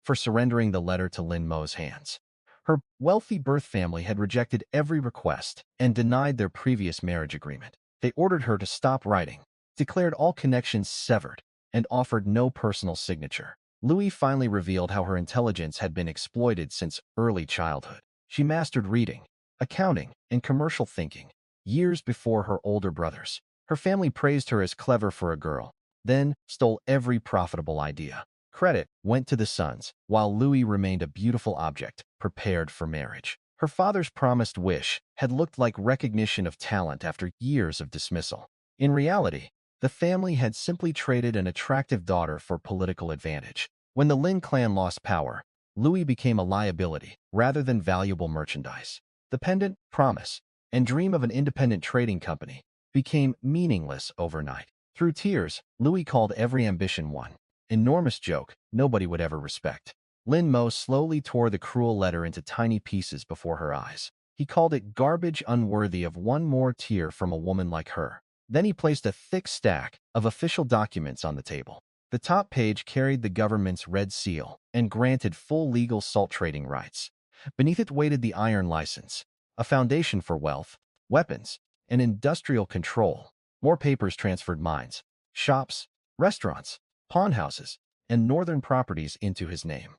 for surrendering the letter to Lin Mo's hands. Her wealthy birth family had rejected every request and denied their previous marriage agreement. They ordered her to stop writing, declared all connections severed, and offered no personal signature. Louie finally revealed how her intelligence had been exploited since early childhood. She mastered reading, accounting, and commercial thinking, years before her older brothers. Her family praised her as clever for a girl, then stole every profitable idea. Credit went to the sons, while Louie remained a beautiful object, prepared for marriage. Her father's promised wish had looked like recognition of talent after years of dismissal. In reality, the family had simply traded an attractive daughter for political advantage. When the Lin clan lost power, Louie became a liability rather than valuable merchandise. The pendant, promise, and dream of an independent trading company became meaningless overnight. Through tears, Louie called every ambition one enormous joke nobody would ever respect. Lin Mo slowly tore the cruel letter into tiny pieces before her eyes. He called it garbage unworthy of one more tear from a woman like her. Then he placed a thick stack of official documents on the table. The top page carried the government's red seal and granted full legal salt trading rights. Beneath it waited the iron license, a foundation for wealth, weapons, and industrial control. More papers transferred mines, shops, restaurants, pawnhouses, and northern properties into his name.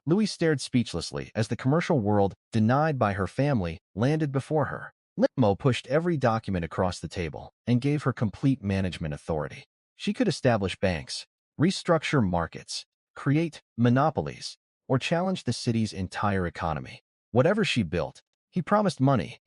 Louis stared speechlessly as the commercial world, denied by her family, landed before her. Lin Mo pushed every document across the table and gave her complete management authority. She could establish banks, restructure markets, create monopolies, or challenge the city's entire economy. Whatever she built, he promised money,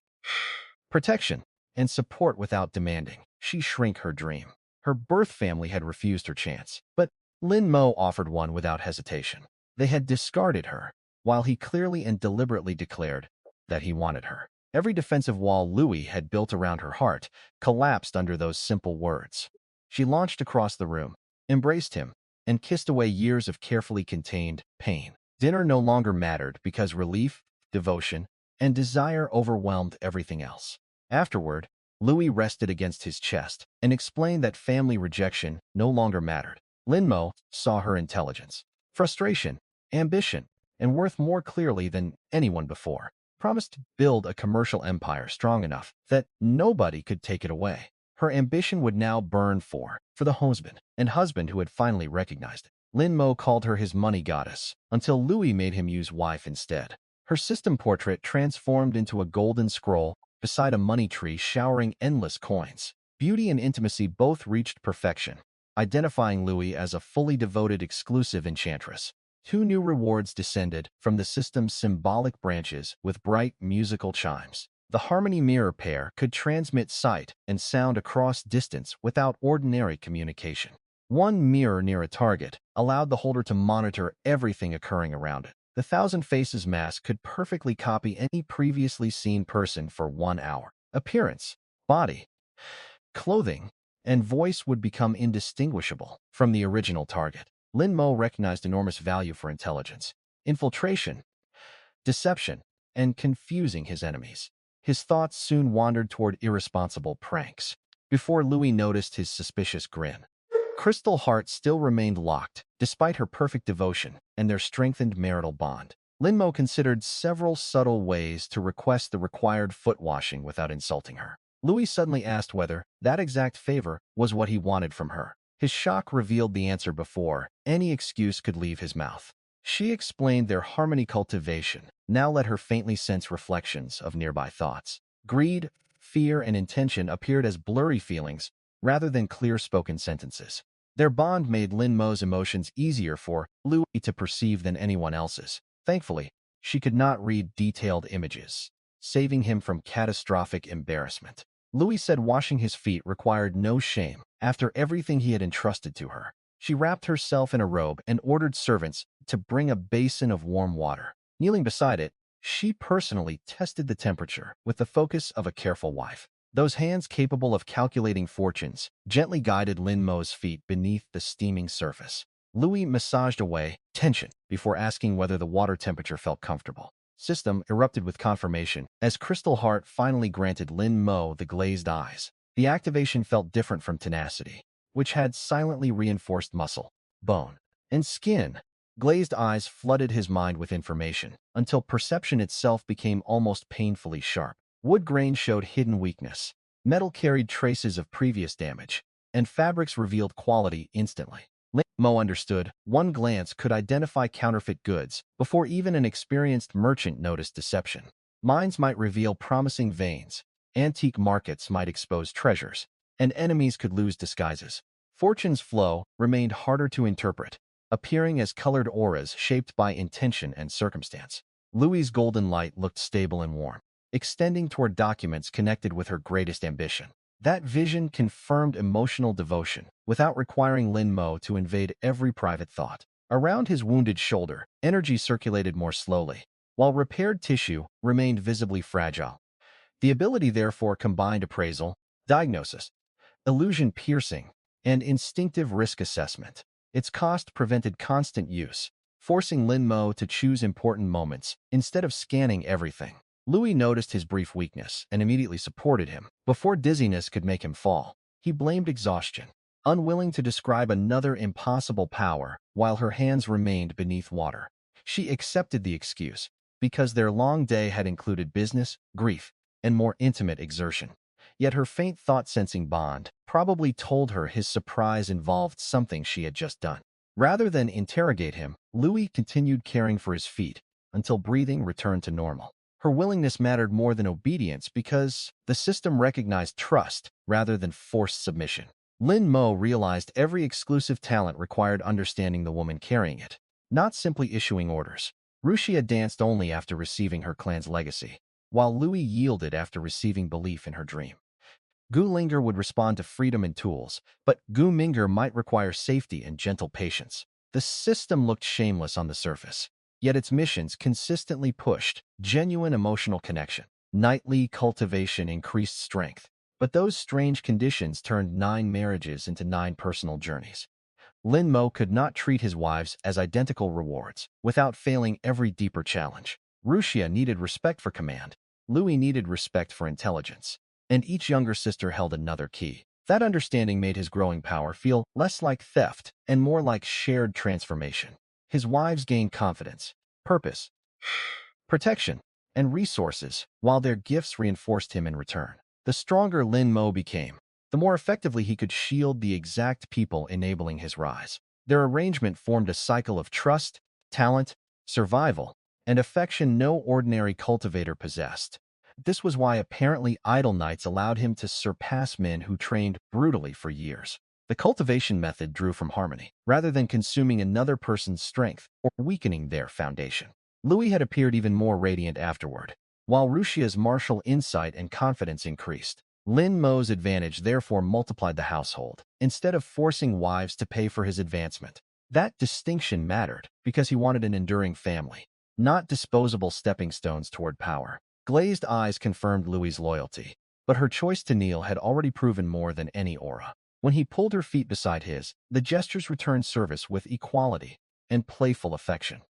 protection, and support without demanding. She shrank her dream. Her birth family had refused her chance, but Lin Mo offered one without hesitation. They had discarded her, while he clearly and deliberately declared that he wanted her. Every defensive wall Louis had built around her heart collapsed under those simple words. She launched across the room, embraced him, and kissed away years of carefully contained pain. Dinner no longer mattered because relief, devotion, and desire overwhelmed everything else. Afterward, Louis rested against his chest and explained that family rejection no longer mattered. Lin Mo saw her intelligence, frustration, ambition, and worth more clearly than anyone before. Promised to build a commercial empire strong enough that nobody could take it away. Her ambition would now burn for the husband who had finally recognized it. Lin Mo called her his money goddess, until Louis made him use wife instead. Her system portrait transformed into a golden scroll beside a money tree showering endless coins. Beauty and intimacy both reached perfection, identifying Louis as a fully devoted exclusive enchantress. 2 new rewards descended from the system's symbolic branches with bright musical chimes. The Harmony Mirror pair could transmit sight and sound across distance without ordinary communication. One mirror near a target allowed the holder to monitor everything occurring around it. The Thousand Faces mask could perfectly copy any previously seen person for 1 hour. Appearance, body, clothing, and voice would become indistinguishable from the original target. Lin Mo recognized enormous value for intelligence, infiltration, deception, and confusing his enemies. His thoughts soon wandered toward irresponsible pranks, before Louis noticed his suspicious grin. Crystal Heart still remained locked, despite her perfect devotion and their strengthened marital bond. Lin Mo considered several subtle ways to request the required foot washing without insulting her. Louis suddenly asked whether that exact favor was what he wanted from her. His shock revealed the answer before any excuse could leave his mouth. She explained their harmony cultivation now let her faintly sense reflections of nearby thoughts. Greed, fear, and intention appeared as blurry feelings rather than clear-spoken sentences. Their bond made Lin Mo's emotions easier for Louis to perceive than anyone else's. Thankfully, she could not read detailed images, saving him from catastrophic embarrassment. Louis said washing his feet required no shame after everything he had entrusted to her. She wrapped herself in a robe and ordered servants to bring a basin of warm water. Kneeling beside it, she personally tested the temperature with the focus of a careful wife. Those hands capable of calculating fortunes gently guided Lin Mo's feet beneath the steaming surface. Louis massaged away tension before asking whether the water temperature felt comfortable. System erupted with confirmation as Crystal Heart finally granted Lin Mo the glazed eyes. The activation felt different from tenacity, which had silently reinforced muscle, bone, and skin. Glazed eyes flooded his mind with information until perception itself became almost painfully sharp. Wood grain showed hidden weakness, metal carried traces of previous damage, and fabrics revealed quality instantly. Lin Mo understood one glance could identify counterfeit goods before even an experienced merchant noticed deception. Mines might reveal promising veins, antique markets might expose treasures, and enemies could lose disguises. Fortune's flow remained harder to interpret, appearing as colored auras shaped by intention and circumstance. Louis's golden light looked stable and warm, extending toward documents connected with her greatest ambition. That vision confirmed emotional devotion without requiring Lin Mo to invade every private thought. Around his wounded shoulder, energy circulated more slowly, while repaired tissue remained visibly fragile. The ability therefore combined appraisal, diagnosis, illusion piercing, and instinctive risk assessment. Its cost prevented constant use, forcing Lin Mo to choose important moments instead of scanning everything. Louis noticed his brief weakness and immediately supported him before dizziness could make him fall. He blamed exhaustion, unwilling to describe another impossible power while her hands remained beneath water. She accepted the excuse because their long day had included business, grief, and more intimate exertion. Yet her faint thought-sensing bond probably told her his surprise involved something she had just done. Rather than interrogate him, Louie continued caring for his feet until breathing returned to normal. Her willingness mattered more than obedience because the system recognized trust rather than forced submission. Lin Mo realized every exclusive talent required understanding the woman carrying it, not simply issuing orders. Rushia danced only after receiving her clan's legacy, while Louie yielded after receiving belief in her dream. Gu Linger would respond to freedom and tools, but Gu Minger might require safety and gentle patience. The system looked shameless on the surface, yet its missions consistently pushed genuine emotional connection. Nightly cultivation increased strength, but those strange conditions turned 9 marriages into 9 personal journeys. Lin Mo could not treat his wives as identical rewards without failing every deeper challenge. Rushia needed respect for command. Louie needed respect for intelligence. And each younger sister held another key. That understanding made his growing power feel less like theft and more like shared transformation. His wives gained confidence, purpose, protection, and resources, while their gifts reinforced him in return. The stronger Lin Mo became, the more effectively he could shield the exact people enabling his rise. Their arrangement formed a cycle of trust, talent, survival, and affection no ordinary cultivator possessed. This was why apparently idle nights allowed him to surpass men who trained brutally for years. The cultivation method drew from harmony, rather than consuming another person's strength or weakening their foundation. Louis had appeared even more radiant afterward. While Rushia's martial insight and confidence increased, Lin Mo's advantage therefore multiplied the household, instead of forcing wives to pay for his advancement. That distinction mattered because he wanted an enduring family, not disposable stepping stones toward power. Glazed eyes confirmed Louie's loyalty, but her choice to kneel had already proven more than any aura. When he pulled her feet beside his, the gestures returned service with equality and playful affection.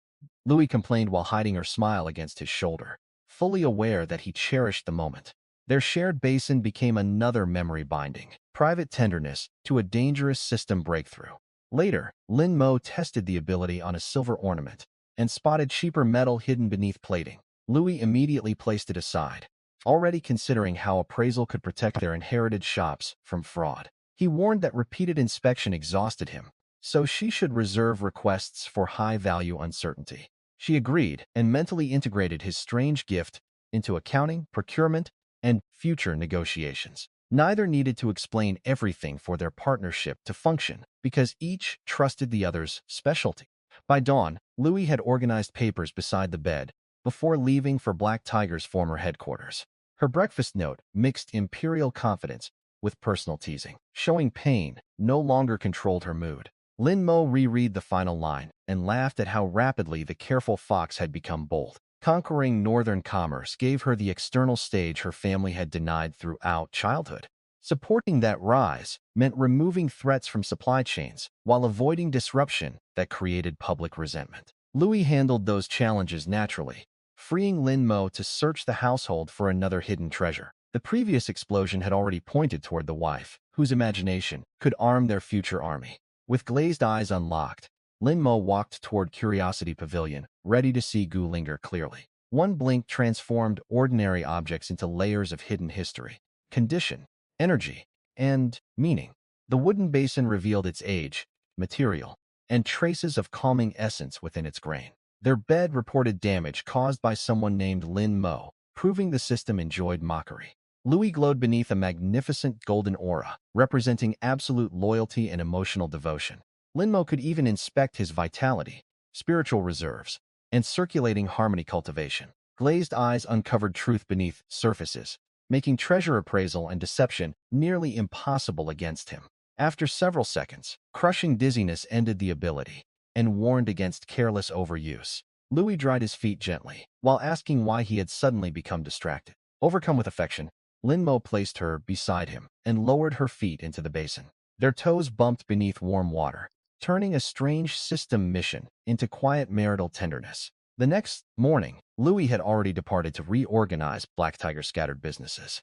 Louie complained while hiding her smile against his shoulder, fully aware that he cherished the moment. Their shared basin became another memory binding, private tenderness to a dangerous system breakthrough. Later, Lin Mo tested the ability on a silver ornament and spotted cheaper metal hidden beneath plating. Louis immediately placed it aside, already considering how appraisal could protect their inherited shops from fraud. He warned that repeated inspection exhausted him, so she should reserve requests for high-value uncertainty. She agreed and mentally integrated his strange gift into accounting, procurement, and future negotiations. Neither needed to explain everything for their partnership to function because each trusted the other's specialty. By dawn, Louis had organized papers beside the bed before leaving for Black Tiger's former headquarters. Her breakfast note mixed imperial confidence with personal teasing, showing pain no longer controlled her mood. Lin Mo reread the final line and laughed at how rapidly the careful fox had become bold. Conquering northern commerce gave her the external stage her family had denied throughout childhood. Supporting that rise meant removing threats from supply chains while avoiding disruption that created public resentment. Louis handled those challenges naturally, freeing Lin Mo to search the household for another hidden treasure. The previous explosion had already pointed toward the wife, whose imagination could arm their future army. With glazed eyes unlocked, Lin Mo walked toward Curiosity Pavilion, ready to see Gu Linger clearly. One blink transformed ordinary objects into layers of hidden history, condition, energy, and meaning. The wooden basin revealed its age, material, and traces of calming essence within its grain. Their bed reported damage caused by someone named Lin Mo, proving the system enjoyed mockery. Louis glowed beneath a magnificent golden aura, representing absolute loyalty and emotional devotion. Lin Mo could even inspect his vitality, spiritual reserves, and circulating harmony cultivation. Glazed eyes uncovered truth beneath surfaces, making treasure appraisal and deception nearly impossible against him. After several seconds, crushing dizziness ended the ability and warned against careless overuse. Louis dried his feet gently, while asking why he had suddenly become distracted. Overcome with affection, Lin Mo placed her beside him and lowered her feet into the basin. Their toes bumped beneath warm water, turning a strange system mission into quiet marital tenderness. The next morning, Louis had already departed to reorganize Black Tiger's scattered businesses.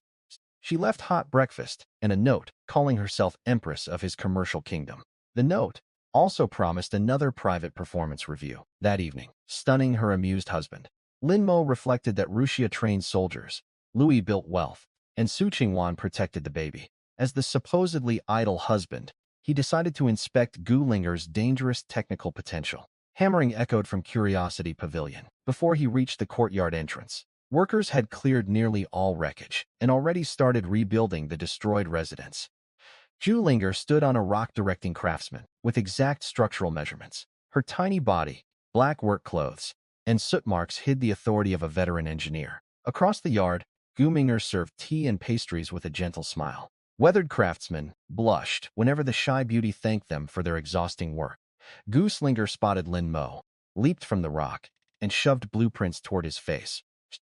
She left hot breakfast and a note calling herself Empress of his commercial kingdom. The note also promised another private performance review that evening, stunning her amused husband. Lin Mo reflected that Rushia trained soldiers, Louie built wealth, and Su Qingwan protected the baby. As the supposedly idle husband, he decided to inspect Gu Linger's dangerous technical potential. Hammering echoed from Curiosity Pavilion before he reached the courtyard entrance. Workers had cleared nearly all wreckage and already started rebuilding the destroyed residence. Linger stood on a rock directing craftsman with exact structural measurements. Her tiny body, black work clothes, and soot marks hid the authority of a veteran engineer. Across the yard, Minger served tea and pastries with a gentle smile. Weathered craftsmen blushed whenever the shy beauty thanked them for their exhausting work. Linger spotted Lin Mo, leaped from the rock, and shoved blueprints toward his face.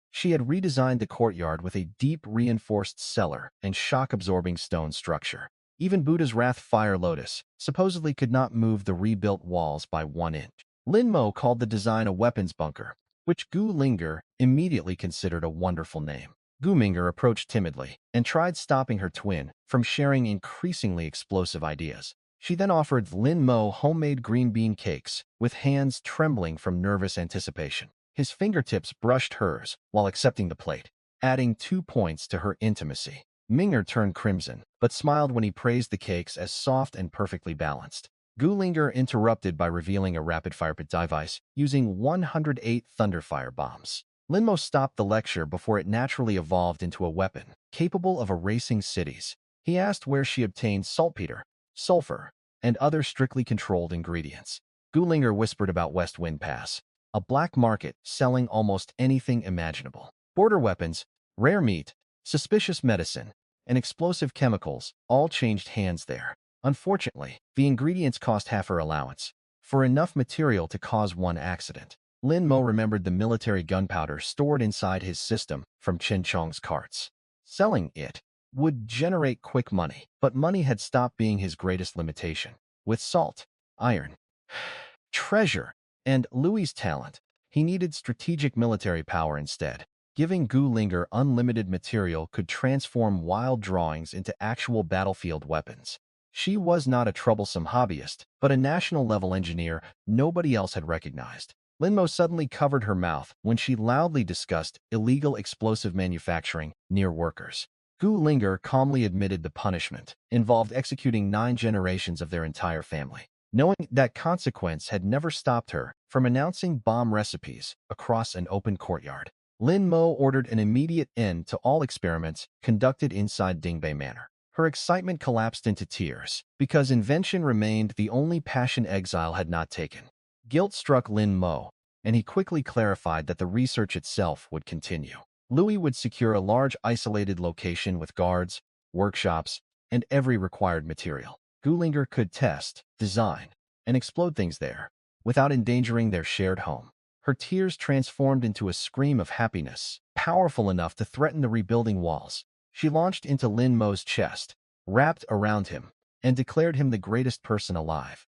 She had redesigned the courtyard with a deep reinforced cellar and shock-absorbing stone structure. Even Buddha's Wrath Fire Lotus supposedly could not move the rebuilt walls by 1 inch. Lin Mo called the design a weapons bunker, which Gu Linger immediately considered a wonderful name. Gu Minger approached timidly and tried stopping her twin from sharing increasingly explosive ideas. She then offered Lin Mo homemade green bean cakes with hands trembling from nervous anticipation. His fingertips brushed hers while accepting the plate, adding 2 points to her intimacy. Minger turned crimson, but smiled when he praised the cakes as soft and perfectly balanced. Gulinger interrupted by revealing a rapid-fire device using 108 Thunderfire bombs. Lin Mo stopped the lecture before it naturally evolved into a weapon, capable of erasing cities. He asked where she obtained saltpeter, sulfur, and other strictly controlled ingredients. Gulinger whispered about West Wind Pass, a black market selling almost anything imaginable. Border weapons, rare meat, suspicious medicine, and explosive chemicals all changed hands there. Unfortunately, the ingredients cost half her allowance, for enough material to cause one accident. Lin Mo remembered the military gunpowder stored inside his system from Chong's carts. Selling it would generate quick money, but money had stopped being his greatest limitation. With salt, iron, treasure, and Louie's talent, he needed strategic military power instead. Giving Gu Linger unlimited material could transform wild drawings into actual battlefield weapons. She was not a troublesome hobbyist, but a national-level engineer nobody else had recognized. Lin Mo suddenly covered her mouth when she loudly discussed illegal explosive manufacturing near workers. Gu Linger calmly admitted the punishment involved executing 9 generations of their entire family. Knowing that consequence had never stopped her from announcing bomb recipes across an open courtyard. Lin Mo ordered an immediate end to all experiments conducted inside Dingbei Manor. Her excitement collapsed into tears because invention remained the only passion exile had not taken. Guilt struck Lin Mo, and he quickly clarified that the research itself would continue. Louie would secure a large isolated location with guards, workshops, and every required material. Gulinger could test, design, and explode things there without endangering their shared home. Her tears transformed into a scream of happiness, powerful enough to threaten the rebuilding walls. She launched into Lin Mo's chest, wrapped around him, and declared him the greatest person alive.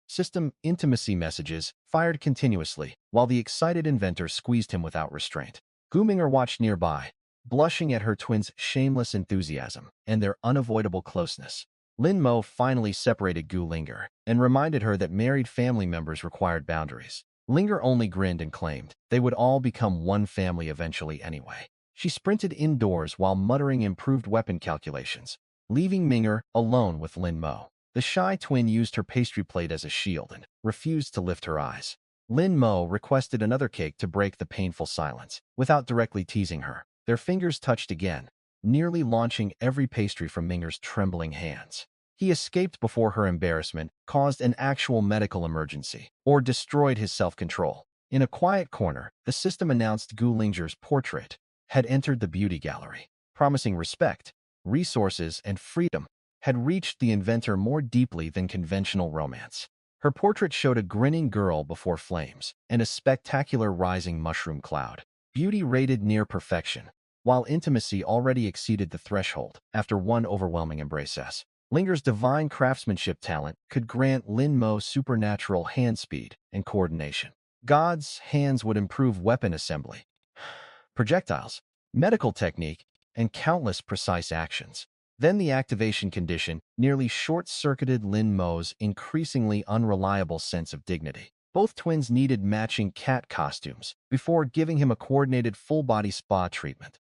System intimacy messages fired continuously, while the excited inventor squeezed him without restraint. Guminger watched nearby, blushing at her twin's shameless enthusiasm and their unavoidable closeness. Lin Mo finally separated Gu Linger and reminded her that married family members required boundaries. Linger only grinned and claimed they would all become one family eventually anyway. She sprinted indoors while muttering improved weapon calculations, leaving Minger alone with Lin Mo. The shy twin used her pastry plate as a shield and refused to lift her eyes. Lin Mo requested another cake to break the painful silence, without directly teasing her. Their fingers touched again, nearly launching every pastry from Minger's trembling hands. He escaped before her embarrassment caused an actual medical emergency, or destroyed his self-control. In a quiet corner, the system announced Gu Linger's portrait had entered the beauty gallery, promising respect, resources, and freedom, had reached the inventor more deeply than conventional romance. Her portrait showed a grinning girl before flames and a spectacular rising mushroom cloud. Beauty rated near perfection, while intimacy already exceeded the threshold after one overwhelming embrace. Linger's divine craftsmanship talent could grant Lin Mo supernatural hand speed and coordination. God's hands would improve weapon assembly, projectiles, medical technique, and countless precise actions. Then the activation condition nearly short-circuited Lin Mo's increasingly unreliable sense of dignity. Both twins needed matching cat costumes before giving him a coordinated full-body spa treatment.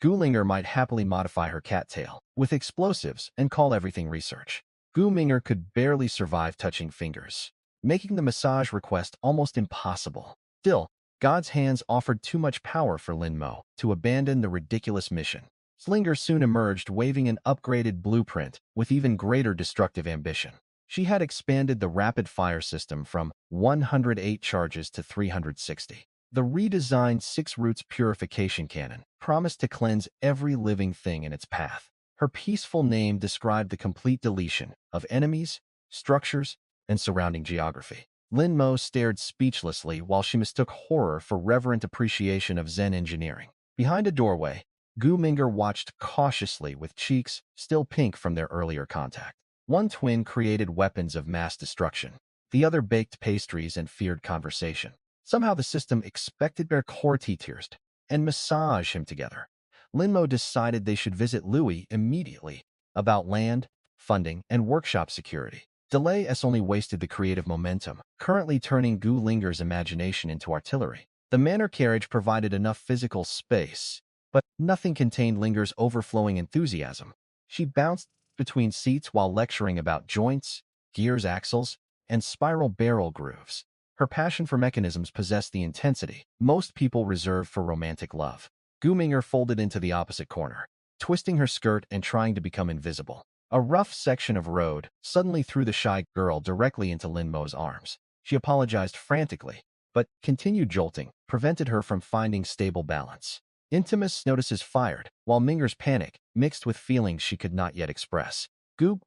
Gulinger might happily modify her cat tail with explosives and call everything research. Guminger could barely survive touching fingers, making the massage request almost impossible. Still, God's hands offered too much power for Lin Mo to abandon the ridiculous mission. Slinger soon emerged waving an upgraded blueprint with even greater destructive ambition. She had expanded the rapid-fire system from 108 charges to 360. The redesigned 6 Roots purification cannon promised to cleanse every living thing in its path. Her peaceful name described the complete deletion of enemies, structures, and surrounding geography. Lin Mo stared speechlessly while she mistook horror for reverent appreciation of Zen engineering. Behind a doorway, Gu Minger watched cautiously with cheeks still pink from their earlier contact. One twin created weapons of mass destruction. The other baked pastries and feared conversation. Somehow the system expected their core tears and massage him together. Lin Mo decided they should visit Louie immediately about land, funding, and workshop security. Delay only wasted the creative momentum, currently turning Gu Linger's imagination into artillery. The Manor carriage provided enough physical space, but nothing contained Linger's overflowing enthusiasm. She bounced between seats while lecturing about joints, gears, axles, and spiral barrel grooves. Her passion for mechanisms possessed the intensity most people reserve for romantic love. Guminger folded into the opposite corner, twisting her skirt and trying to become invisible. A rough section of road suddenly threw the shy girl directly into Lin Mo's arms. She apologized frantically, but continued jolting prevented her from finding stable balance. Intimus notices fired, while Minger's panic mixed with feelings she could not yet express.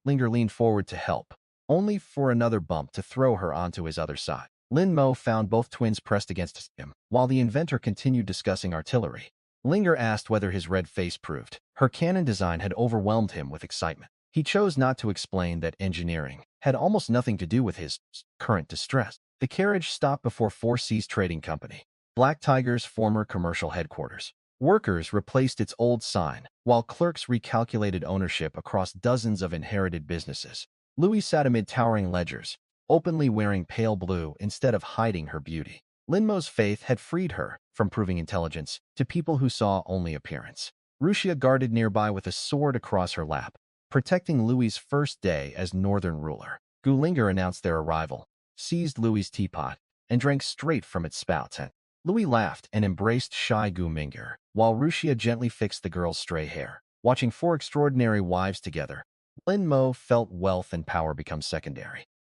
Linger leaned forward to help, only for another bump to throw her onto his other side. Lin Mo found both twins pressed against him, while the inventor continued discussing artillery. Linger asked whether his red face proved her cannon design had overwhelmed him with excitement. He chose not to explain that engineering had almost nothing to do with his current distress. The carriage stopped before 4C's Trading Company, Black Tiger's former commercial headquarters. Workers replaced its old sign, while clerks recalculated ownership across dozens of inherited businesses. Louie sat amid towering ledgers, openly wearing pale blue instead of hiding her beauty. Lin Mo's faith had freed her from proving intelligence to people who saw only appearance. Rushia guarded nearby with a sword across her lap, protecting Louie's first day as northern ruler. Gulinger announced their arrival, seized Louie's teapot, and drank straight from its spout. Louie laughed and embraced shy Guminger, while Rushia gently fixed the girl's stray hair. Watching 4 extraordinary wives together, Lin Mo felt wealth and power become secondary.